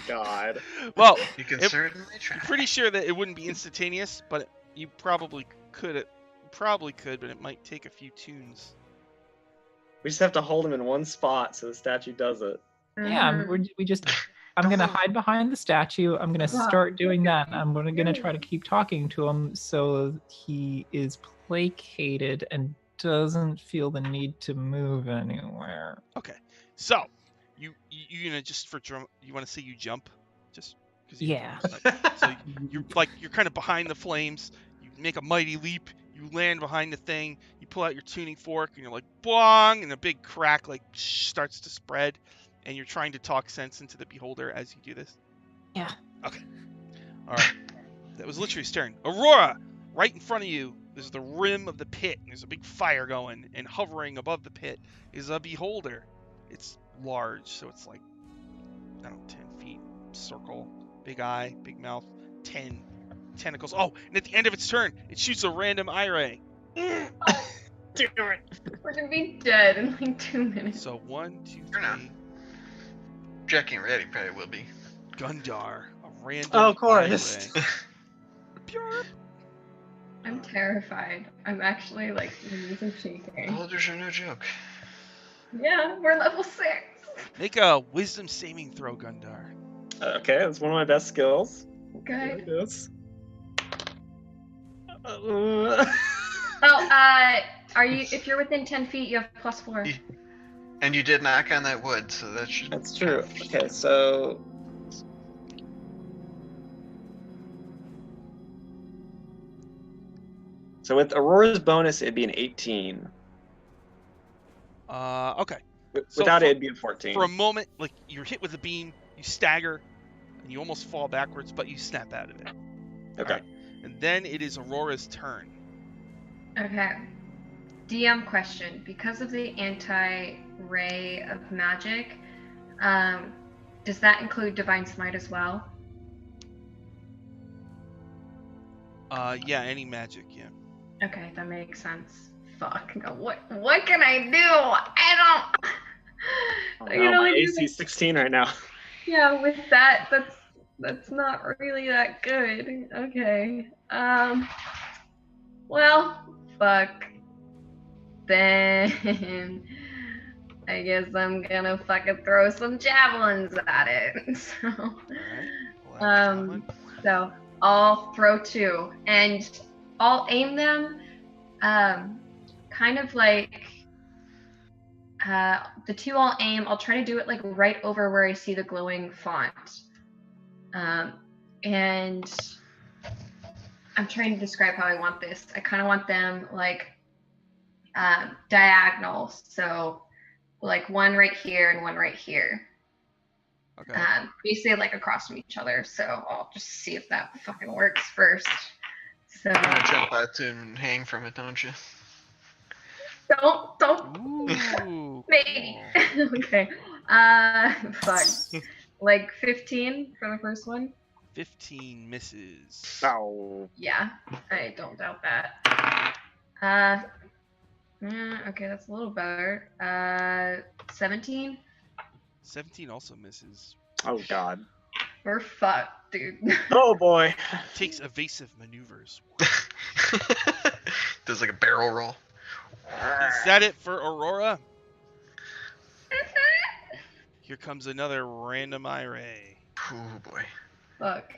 God. Well, You can It- certainly try. I'm pretty sure that it wouldn't be instantaneous, but you probably could. But it might take a few tunes. We just have to hold him in one spot so the statue does it. Yeah, Mhm. I'm gonna hide behind the statue. I'm gonna start doing that. I'm gonna try to keep talking to him so he is placated and doesn't feel the need to move anywhere. Okay, so you gonna just for drum? You want to say you jump, just because? Yeah. So you're kind of behind the flames. You make a mighty leap. You land behind the thing. You pull out your tuning fork, and you're like, "Bong!" And a big crack starts to spread. And you're trying to talk sense into the beholder as you do this. Yeah. Okay. All right. That was Litria's turn. Aurora, right in front of you, there's the rim of the pit. And there's a big fire going, and hovering above the pit is a beholder. It's large, so it's like, I don't know, 10 feet circle, big eye, big mouth, 10 tentacles. Oh, and at the end of its turn, it shoots a random eye ray. We're gonna be dead in like 2 minutes. So 1, 2, You're not. 3. Jackie Ready probably will be. Gundar, a random Oh, of course. eye ray. Pure. I'm terrified. I'm actually like knees and shaking. Beholders are no joke. Yeah, we're level 6. Make a wisdom saving throw, Gundar. Okay, that's one of my best skills. Good. Yes. Oh, are you? If you're within 10 feet, you have +4. And you did knock on that wood, so that should. That's true. Okay, so with Aurora's bonus, it'd be an 18. Okay. So Without for- it, it'd be a 14. For a moment, like you're hit with a beam, you stagger, and you almost fall backwards, but you snap out of it. Okay. Alright. And then it is Aurora's turn. Okay. DM question. Because of the anti-ray of magic, does that include Divine Smite as well? Yeah, any magic, yeah. Okay, that makes sense. Fuck. What can I do? I don't. I can my only do AC is 16 right now. Yeah, with that, that's not really that good. Okay. Well, fuck. Then I guess I'm gonna fucking throw some javelins at it. So, Alright. so I'll throw 2, and I'll aim them, kind of like, the 2 I'll aim. I'll try to do it like right over where I see the glowing font. And I'm trying to describe how I want this. I kind of want them like diagonal, so like one right here and one right here. Okay. Basically like across from each other. So I'll just see if that fucking works first. So You're gonna jump out and hang from it, don't you? don't. Ooh. Maybe. Okay. Fuck. Like 15 for the first one. 15 misses. Oh. Yeah, I don't doubt that. Okay, that's a little better. 17. 17 also misses. Oh God. We're fucked, dude. Oh boy. Takes evasive maneuvers. Does like a barrel roll. Is that it for Aurora? Here comes another random ray. Oh boy. Fuck.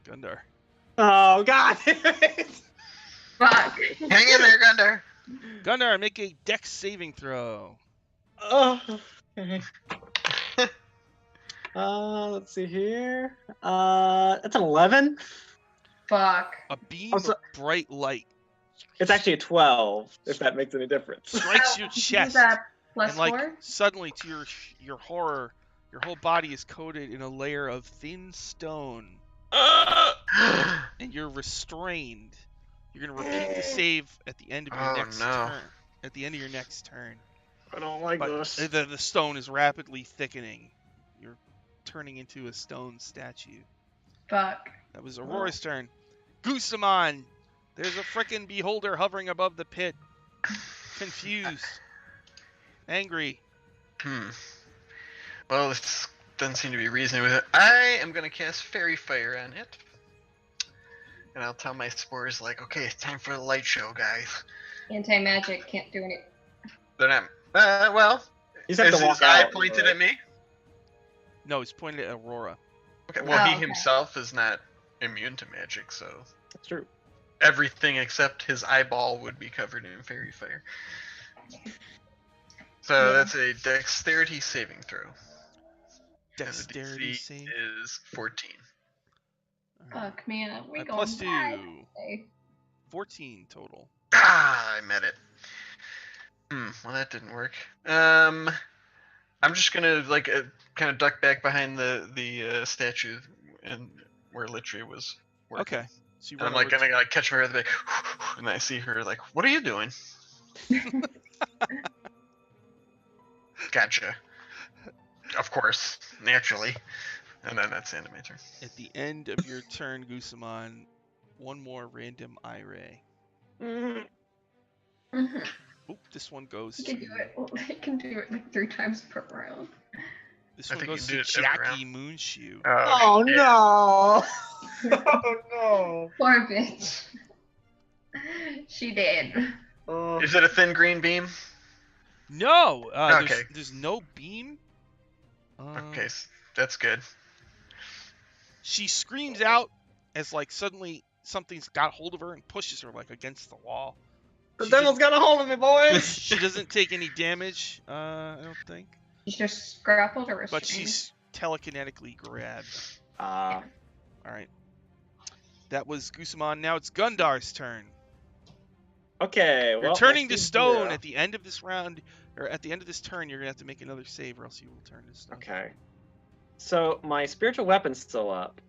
Gundar. Oh God. Fuck. Hang in there, Gundar. Gundar, make a dex saving throw. Oh. Okay. Let's see here. That's an 11. Fuck. A beam Also- of bright light It's actually a 12, if that makes any difference. strikes your Is chest, that plus and like 4? suddenly, to your horror, your whole body is coated in a layer of thin stone, and you're restrained. You're gonna repeat the save at the end of your next turn. At the end of your next turn. I don't like But this. the stone is rapidly thickening. You're turning into a stone statue. Fuck. That was Aurora's turn. Goosamon! There's a frickin' beholder hovering above the pit. Confused. Angry. Well, this doesn't seem to be reasoning with it. I am gonna cast Fairy Fire on it. And I'll tell my spores, like, okay, it's time for the light show, guys. Anti-magic can't do any. They're not. Well, You just have is to walk his eye out. pointed at me? No, he's pointed at Aurora. Okay, well, Oh, he okay. himself is not immune to magic, so That's true. everything except his eyeball would be covered in Fairy Fire. So Yeah. that's a Dexterity saving throw. Dexterity and the save. DC is 14. Alright. Fuck, man. We going Plus 2. bad today. 14 total. Ah, I met it. Well, that didn't work. I'm just gonna like kind of duck back behind the statue and where Litria was working. Okay. So you And I'm run like over gonna like catch her at the back, and I see her like, "What are you doing?" Gotcha. Of course, naturally. And then that's the end of my turn. At the end of your turn, Goosamon, one more random ray. Mhm. Oop, this one goes You to can do it. I can do it like 3 times per round. this I one think you goes can to do it every Jackie Moonshoe. Oh shit. no! Oh no! Poor bitch. She did. Is it a thin green beam? No, Okay. there's no beam. Okay, that's good. She screams out as like suddenly something's got hold of her and pushes her like against the wall. The devil's got a hold of me, boys! She doesn't take any damage, I don't think. She's just grappled or restrained. But she's telekinetically grabbed. Ah. Alright. That was Goosamon. Now it's Gundar's turn. Okay, well. You're turning to let's see stone here. at the end of this round, or at the end of this turn, you're going to have to make another save or else you will turn to stone. Okay. So my spiritual weapon's still up.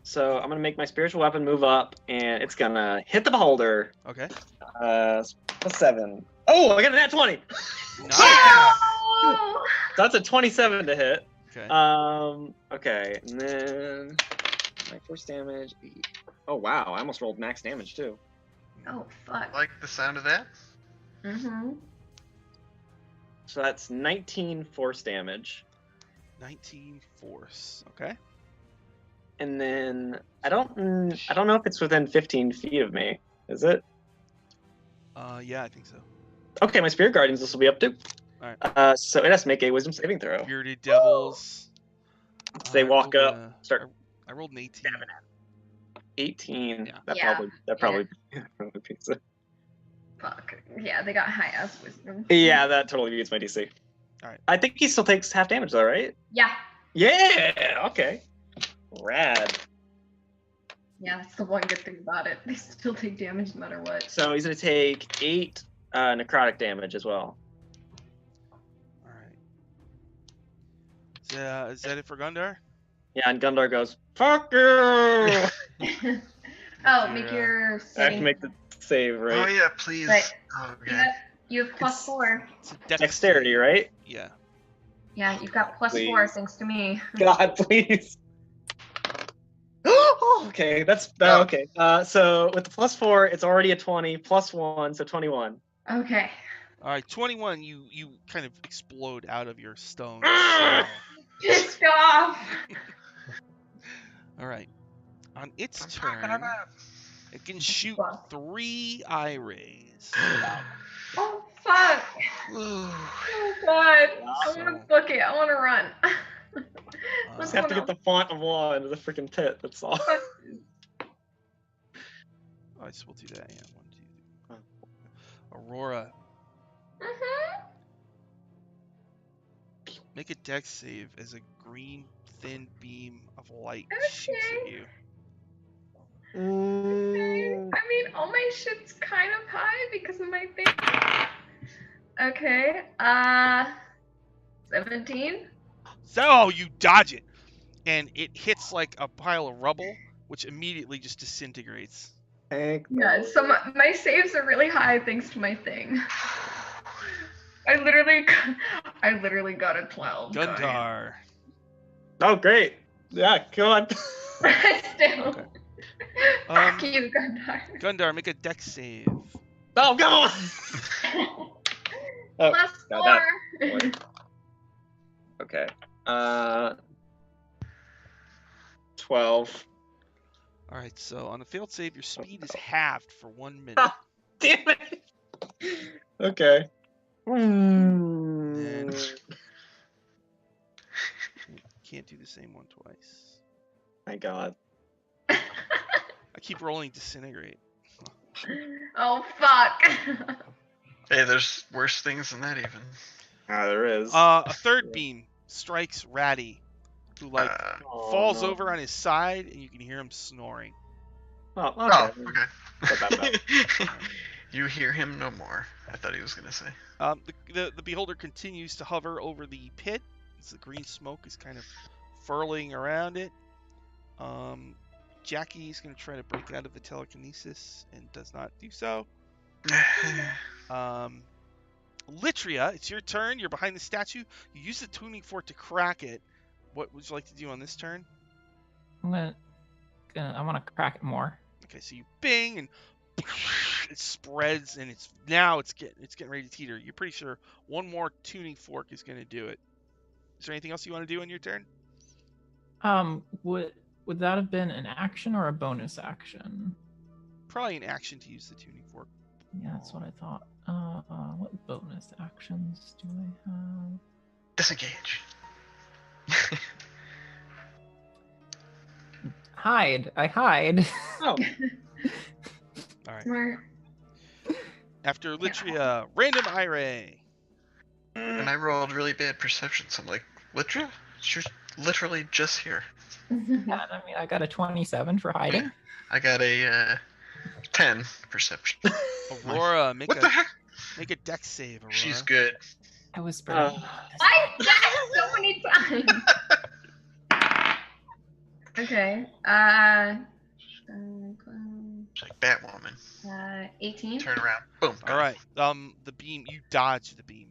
So I'm gonna make my spiritual weapon move up, and it's gonna hit the beholder. Okay. +7. Oh, I got a nat 20. Nice. Oh! So that's a 27 to hit. Okay. Okay, and then my first damage. Oh wow, I almost rolled max damage too. Oh, fuck. Like the sound of that? Mm-hmm. So that's 19 force damage. 19 force. Okay. And then I don't know if it's within 15 feet of me. Is it? Yeah, I think so. Okay, my spirit guardians this will be up to. Alright. So it has to make a wisdom saving throw. Bearded devils. They I walk rolled up, a- start I rolled an 18. 18. Yeah. That Yeah. probably beats it. Fuck. Yeah, they got high ass wisdom. Yeah, that totally beats my DC. Alright. I think he still takes half damage though, right? Yeah. Yeah. Okay. Rad. Yeah, that's the one good thing about it. They still take damage no matter what. So he's gonna take 8 necrotic damage as well. Alright. Is that it for Gundar? Yeah, and Gundar goes, "Fuck you!" Oh, Your, make your I have to saving. make the save, Oh right? yeah, please. Right. Oh You god. have, you have +4. It's a Dexterity, right? Yeah. Yeah, you've got +4 Please. thanks to me. God, please. Oh, okay, that's Oh. okay. So with the +4, it's already a 20 +1, so 21. Okay. Alright, 21, you kind of explode out of your stone. Pissed off. Alright. On its turn, it can shoot Fuck. 3 eye rays. Oh, fuck. Ooh. Oh, God. I want to book it. I want to run. Just have to get the font of law into the freaking pit. That's all. I just will do that. Yeah, 1, 2. Aurora, Mhm. make a dex save as a green thin beam of light Okay. shoots at you. I mean, all my shit's kind of high because of my thing. Okay. 17. So you dodge it, and it hits like a pile of rubble, which immediately just disintegrates. Thank Yeah, the so my saves are really high thanks to my thing. I literally got a 12. guys. Gundar. Oh, great. Yeah, come on. Still. Okay. Fuck you, Gundar. Gundar, make a dex save. Oh, come on. Oh, +4. got that. Okay. 12. All right, so on a failed save, your speed is halved for 1 minute. Damn it. Okay. And can't do the same one twice. My God. I keep rolling disintegrate. Oh, fuck. Hey, there's worse things than that even. There is. A third beam strikes Ratty, who like Oh, falls no. over on his side, and you can hear him snoring. Oh, Oh, okay. okay. Not that bad. You hear him no more. I thought he was gonna say. The beholder continues to hover over the pit as the green smoke is kind of furling around it. Jackie's going to try to break out of the telekinesis and does not do so. Litria, it's your turn. You're behind the statue. You use the tuning fork to crack it. What would you like to do on this turn? I want to crack it more. Okay, so you bing and it spreads, and it's getting ready to teeter. You're pretty sure one more tuning fork is going to do it. Is there anything else you want to do on your turn? Would that have been an action or a bonus action? Probably an action to use the tuning fork. Yeah, that's what I thought. What bonus actions do I have? Disengage. Hide. I hide. Oh, All right. Smart. After Litria, random eye ray. And I rolled really bad perception, so I'm like, Litra? She's literally just here. Yeah, I mean, I got a 27 for hiding. I got a 10 perception. Aurora, make What the a heck? make a dex save, Aurora. She's good. I whispered. Oh. I died so many times. Okay. It's like Batwoman. 18. Turn around. Boom. All right. The beam. You dodge the beam.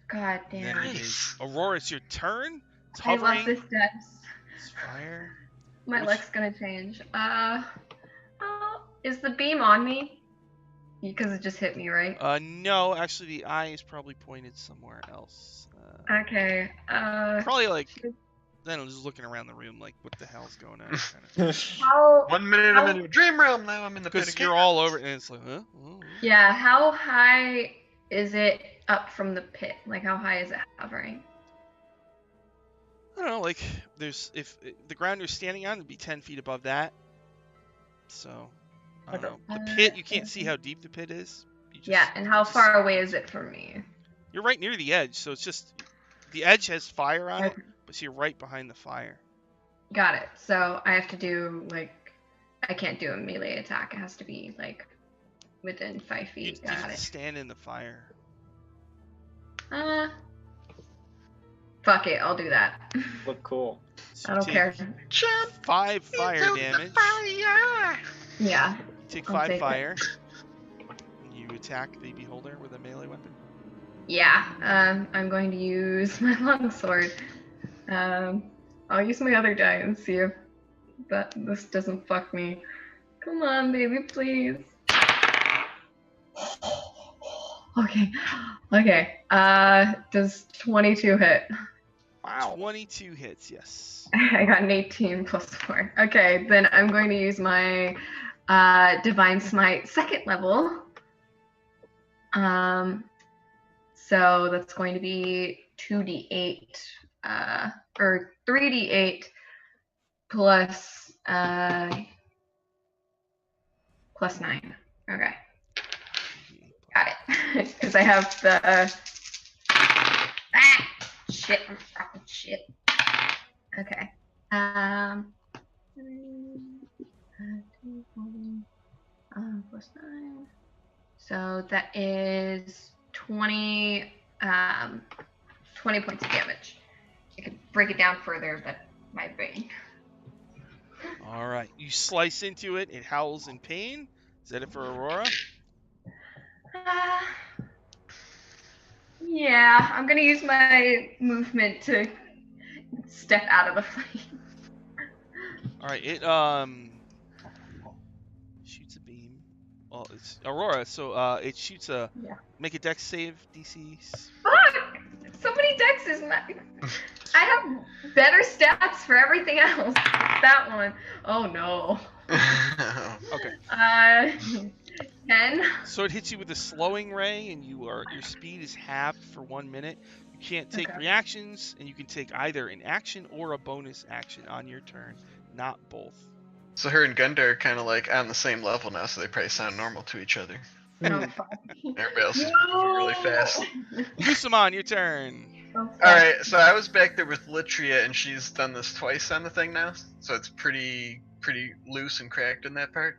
God And damn. then it is Aurora. It's your turn. It's I love hovering. this dice. It's fire. My Which- luck's gonna change. Is the beam on me? Because it just hit me, right? No. Actually, the eye is probably pointed somewhere else. Okay. Probably like. Then I'm just looking around the room, like, what the hell's going on? Kind of. How? 1 minute I'm in a dream realm. Now I'm in the pit Because of you're chaos. all over, and it's like, huh? Oh. Yeah. How high is it up from the pit? Like, how high is it hovering? I don't know. Like, if the ground you're standing on would be 10 feet above that. So, I don't know. The pit, you can't see how deep the pit is. Yeah. And how far away is it from me? You're right near the edge, so it's just the edge has fire on it, but you're right behind the fire. Got it. So I have to do like, I can't do a melee attack. It has to be like within 5 You feet. just Got it. stand in the fire. Fuck it. I'll do that. Look cool. So I you don't take care. Jump 5 fire into the damage. fire. Yeah. You take I'll 5 take it. fire. And you attack the beholder with a melee weapon. Yeah. I'm going to use my longsword. I'll use my other die and see if this doesn't fuck me. Come on, baby, please. Okay. Okay. Does 22 hit? Wow. 22 hits, yes. I got an 18 plus 4. Okay, then I'm going to use my Divine Smite 2nd level. So that's going to be 2d8, or 3d8 plus 9. Okay. Got it. Because I have the shit. I'm fucking shit. Okay. Plus 9. So that is 20 points of damage. I could break it down further, but my brain. All right. You slice into it. It howls in pain. Is that it for Aurora? Yeah, I'm gonna use my movement to step out of the flame. All right. It shoots a beam. Well, it's Aurora, so it shoots a. Yeah. Make a dex save, DC. Fuck! So many dexes. I have better stats for everything else. That one. Oh no. Okay. 10. So it hits you with a slowing ray, and your speed is halved for 1 minute. You can't take reactions, and you can take either an action or a bonus action on your turn, not both. So her and Gundar are kind of like on the same level now, so they probably sound normal to each other. Oh, fuck. Everybody else is moving really fast. Kusamon, your turn. Alright, so I was back there with Litria, and she's done this twice on the thing now, so it's pretty loose and cracked in that part,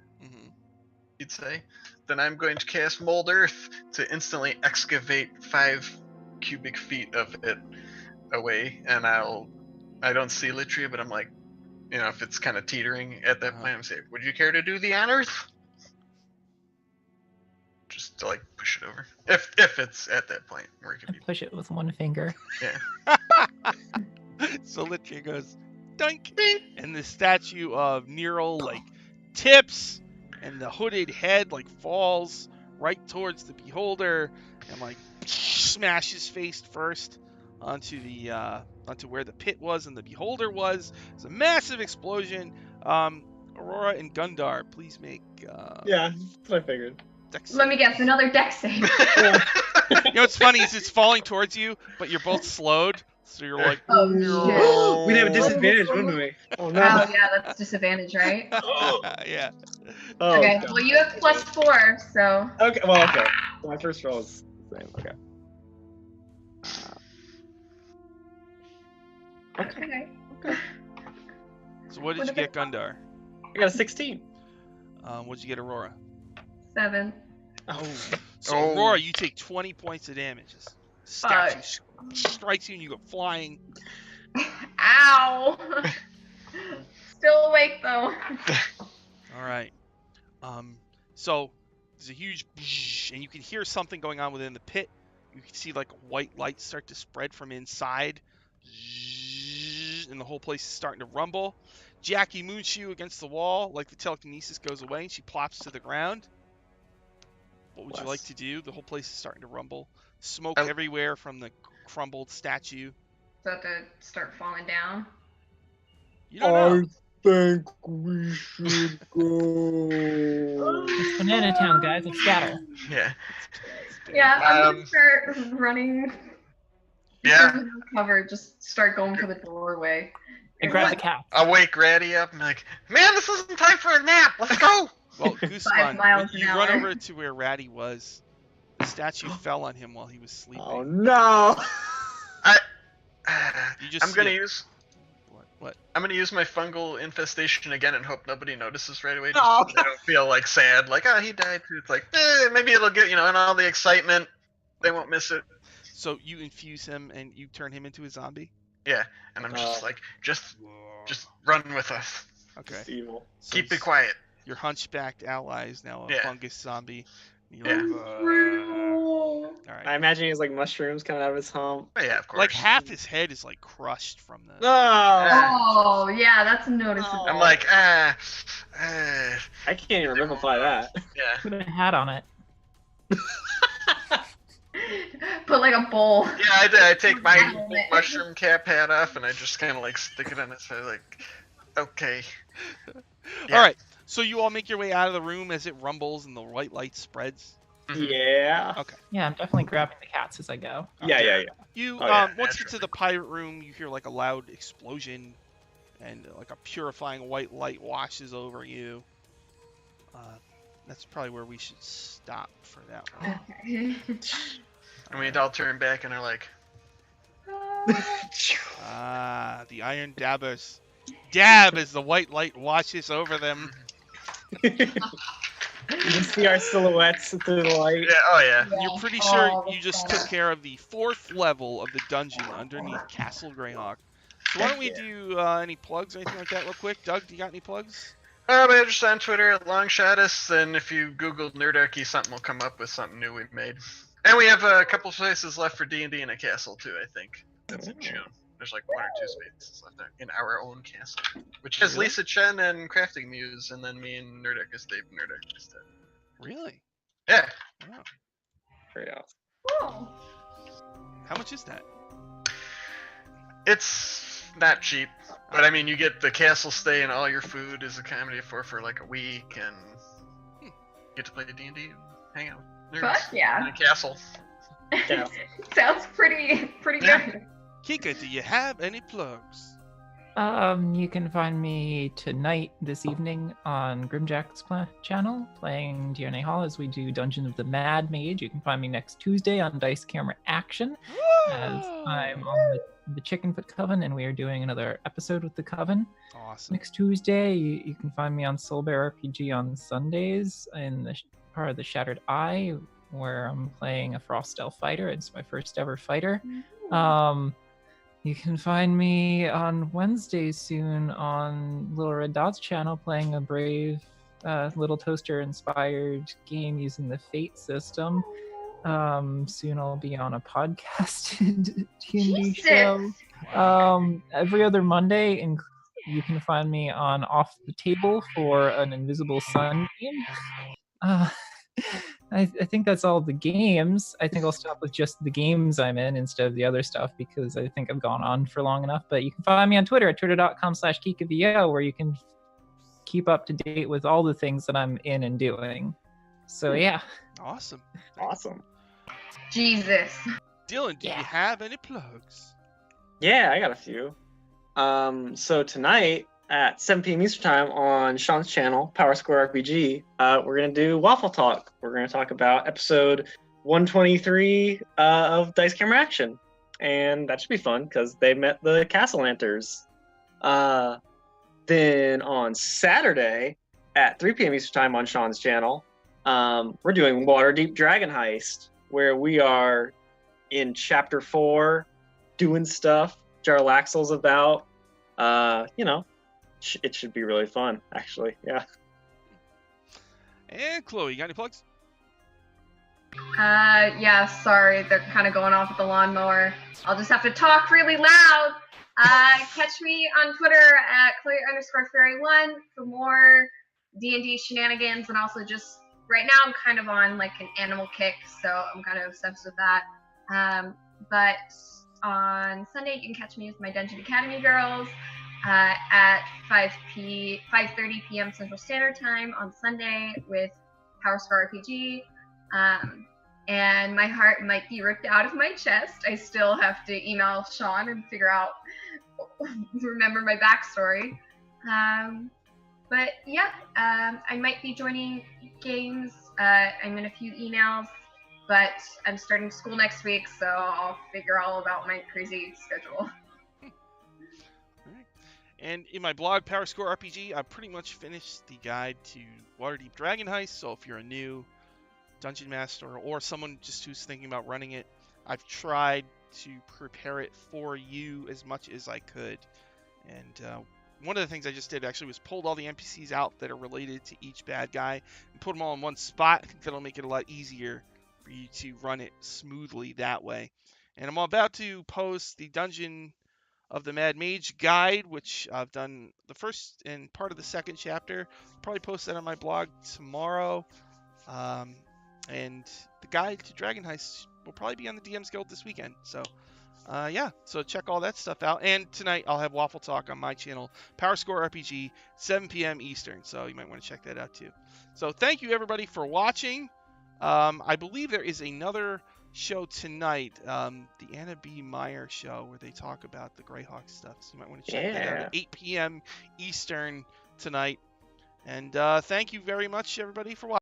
you'd say. Then I'm going to cast Mold Earth to instantly excavate 5 cubic feet of it away, and I don't see Litria, but I'm like, you know, if it's kind of teetering at that point, I'm saying, would you care to do the honors? Just to like push it over, if it's at that point where it can be. Push it with one finger. Yeah. So Litria goes, doink, and the statue of Nero like tips, and the hooded head like falls right towards the beholder, and like smashes face first onto where the pit was and the beholder was. It's a massive explosion. Aurora and Gundar, please make. Yeah, that's what I figured. Dex Let me guess, another dex save. You know what's funny is it's falling towards you, but you're both slowed, so you're like. Oh, We'd have a disadvantage, wouldn't we? Oh no. Oh yeah, that's disadvantage, right? Yeah. Oh, Okay, God. well you have +4, so. Okay, well, okay. So my first roll is the same. Okay. Okay. So what did you get, Gundar? I got a 16. What did you get, Aurora? 7. Oh. So Aurora, you take 20 points of damage. This statue strikes you and you go flying. Ow! Still awake though. All right. So there's a huge, and you can hear something going on within the pit. You can see like white lights start to spread from inside, and the whole place is starting to rumble. Jackie moons you against the wall, like the telekinesis goes away, and she plops to the ground. What would you like to do? The whole place is starting to rumble. Smoke everywhere from the crumbled statue. About to start falling down. You don't know. think we should go. It's Banana Town, guys. Let's scatter. Yeah. Yeah, I'm gonna start running. Yeah. Cover. Just start going for the doorway. And grab the cat. I'll wake Ratty up and be like, man, this isn't time for a nap. Let's go. Well, Goosemon, miles you an run hour. over to where Ratty was. The statue fell on him while he was sleeping. Oh no! You just I'm gonna use. What? I'm gonna use my fungal infestation again and hope nobody notices right away. Oh. Just so they don't feel like sad, like he died. It's like maybe it'll get and all the excitement, they won't miss it. So you infuse him and you turn him into a zombie? Yeah, and I'm just just run with us. Okay. Evil. So Keep it quiet. Your hunchbacked ally is now a fungus zombie. You're all right. I imagine he's like mushrooms coming out of his hump. Oh, yeah, of course. Like half his head is like crushed from the. Oh, yeah, that's noticeable. I'm like I can't even revivify that. Yeah. Put a hat on it. Put like a bowl. Yeah, I take my big mushroom cap hat off and I just kind of like stick it on his head, like, okay. Yeah. All right. So you all make your way out of the room as it rumbles and the white light spreads. Yeah. Okay. Yeah, I'm definitely grabbing the cats as I go. Yeah. You yeah, once you get to the pirate room, you hear like a loud explosion, and like a purifying white light washes over you. That's probably where we should stop for that one. Okay. And we all turn back and are like, The iron dabbers. Dab as the white light washes over them. You can see our silhouettes through the light. yeah, oh yeah. You're pretty sure you just took care of the 4th level of the dungeon underneath Castle Greyhawk. So why don't we do any plugs or anything like that real quick? Doug, do you got any plugs? We're just on Twitter at Longshotus, and if you Google Nerdarchy, something will come up with something new we've made. And we have a couple places left for D&D in a castle too, I think. That's in June. There's like 1 or 2 spaces left there in our own castle, which has Really? Lisa Chen and Crafting Muse, and then me and Nerdarchy Dave and Nerdarchy Dave. Really? Yeah. Wow. Very awesome. Oh. How much is that? It's not cheap, but I mean, you get the castle stay and all your food is accommodated for like a week, and you get to play D&D and hang out with nerds Fuck yeah. in a castle. Yeah. Sounds pretty good. Kika, do you have any plugs? You can find me tonight, this evening, on Grimjack's channel, playing DNA Hall as we do Dungeon of the Mad Mage. You can find me next Tuesday on Dice Camera Action, as I'm on the Chickenfoot Coven, and we are doing another episode with the Coven. Awesome. Next Tuesday, you can find me on Soulbear RPG on Sundays in the part of the Shattered Eye, where I'm playing a Frost Elf fighter. It's my first ever fighter. You can find me on Wednesdays soon on Little Red Dot's channel playing a brave Little Toaster-inspired game using the Fate system. Soon I'll be on a podcast D&D show. Every other Monday, and you can find me on Off the Table for an Invisible Sun game. I think that's all the games. I think I'll stop with just the games I'm in instead of the other stuff, because I think I've gone on for long enough. But you can find me on Twitter at twitter.com/KikaVO, where you can keep up to date with all the things that I'm in and doing. So yeah. Awesome. Awesome. Jesus. Dylan, do you have any plugs? Yeah, I got a few. So tonight at 7 p.m. Eastern Time on Sean's channel, Power Square RPG, we're going to do Waffle Talk. We're going to talk about episode 123 of Dice Camera Action. And that should be fun because they met the Castlelanters. Then on Saturday at 3 p.m. Eastern Time on Sean's channel, we're doing Waterdeep Dragon Heist, where we are in Chapter 4 doing stuff Jarlaxle's about. it should be really fun, actually. Yeah. And Chloe, you got any plugs? Yeah, sorry, they're kind of going off with the lawnmower. I'll just have to talk really loud. Catch me on Twitter at Chloe_Fairy1 for more D&D shenanigans, and also just right now I'm kind of on like an animal kick, so I'm kind of obsessed with that. But on Sunday you can catch me with my Dungeon Academy girls at 5:30 p.m. Central Standard Time on Sunday with Power Score RPG. And my heart might be ripped out of my chest. I still have to email Sean and remember my backstory. But yeah, I might be joining games. I'm in a few emails, but I'm starting school next week, so I'll figure all about my crazy schedule. And in my blog, Power Score RPG, I pretty much finished the guide to Waterdeep Dragon Heist. So if you're a new Dungeon Master or someone just who's thinking about running it, I've tried to prepare it for you as much as I could. And one of the things I just did actually was pulled all the NPCs out that are related to each bad guy and put them all in one spot. I think that'll make it a lot easier for you to run it smoothly that way. And I'm about to post the Dungeon of the Mad Mage guide, which I've done the first and part of the second chapter. Probably post that on my blog tomorrow. And the guide to Dragon Heist will probably be on the DM's Guild this weekend. So, yeah, so check all that stuff out. And tonight I'll have Waffle Talk on my channel, Power Score RPG, 7 p.m. Eastern. So you might want to check that out too. So thank you everybody for watching. I believe there is another show tonight, the Anna B. Meyer show, where they talk about the Greyhawk stuff. So you might want to check that out at 8 p.m. Eastern tonight. And thank you very much, everybody, for watching.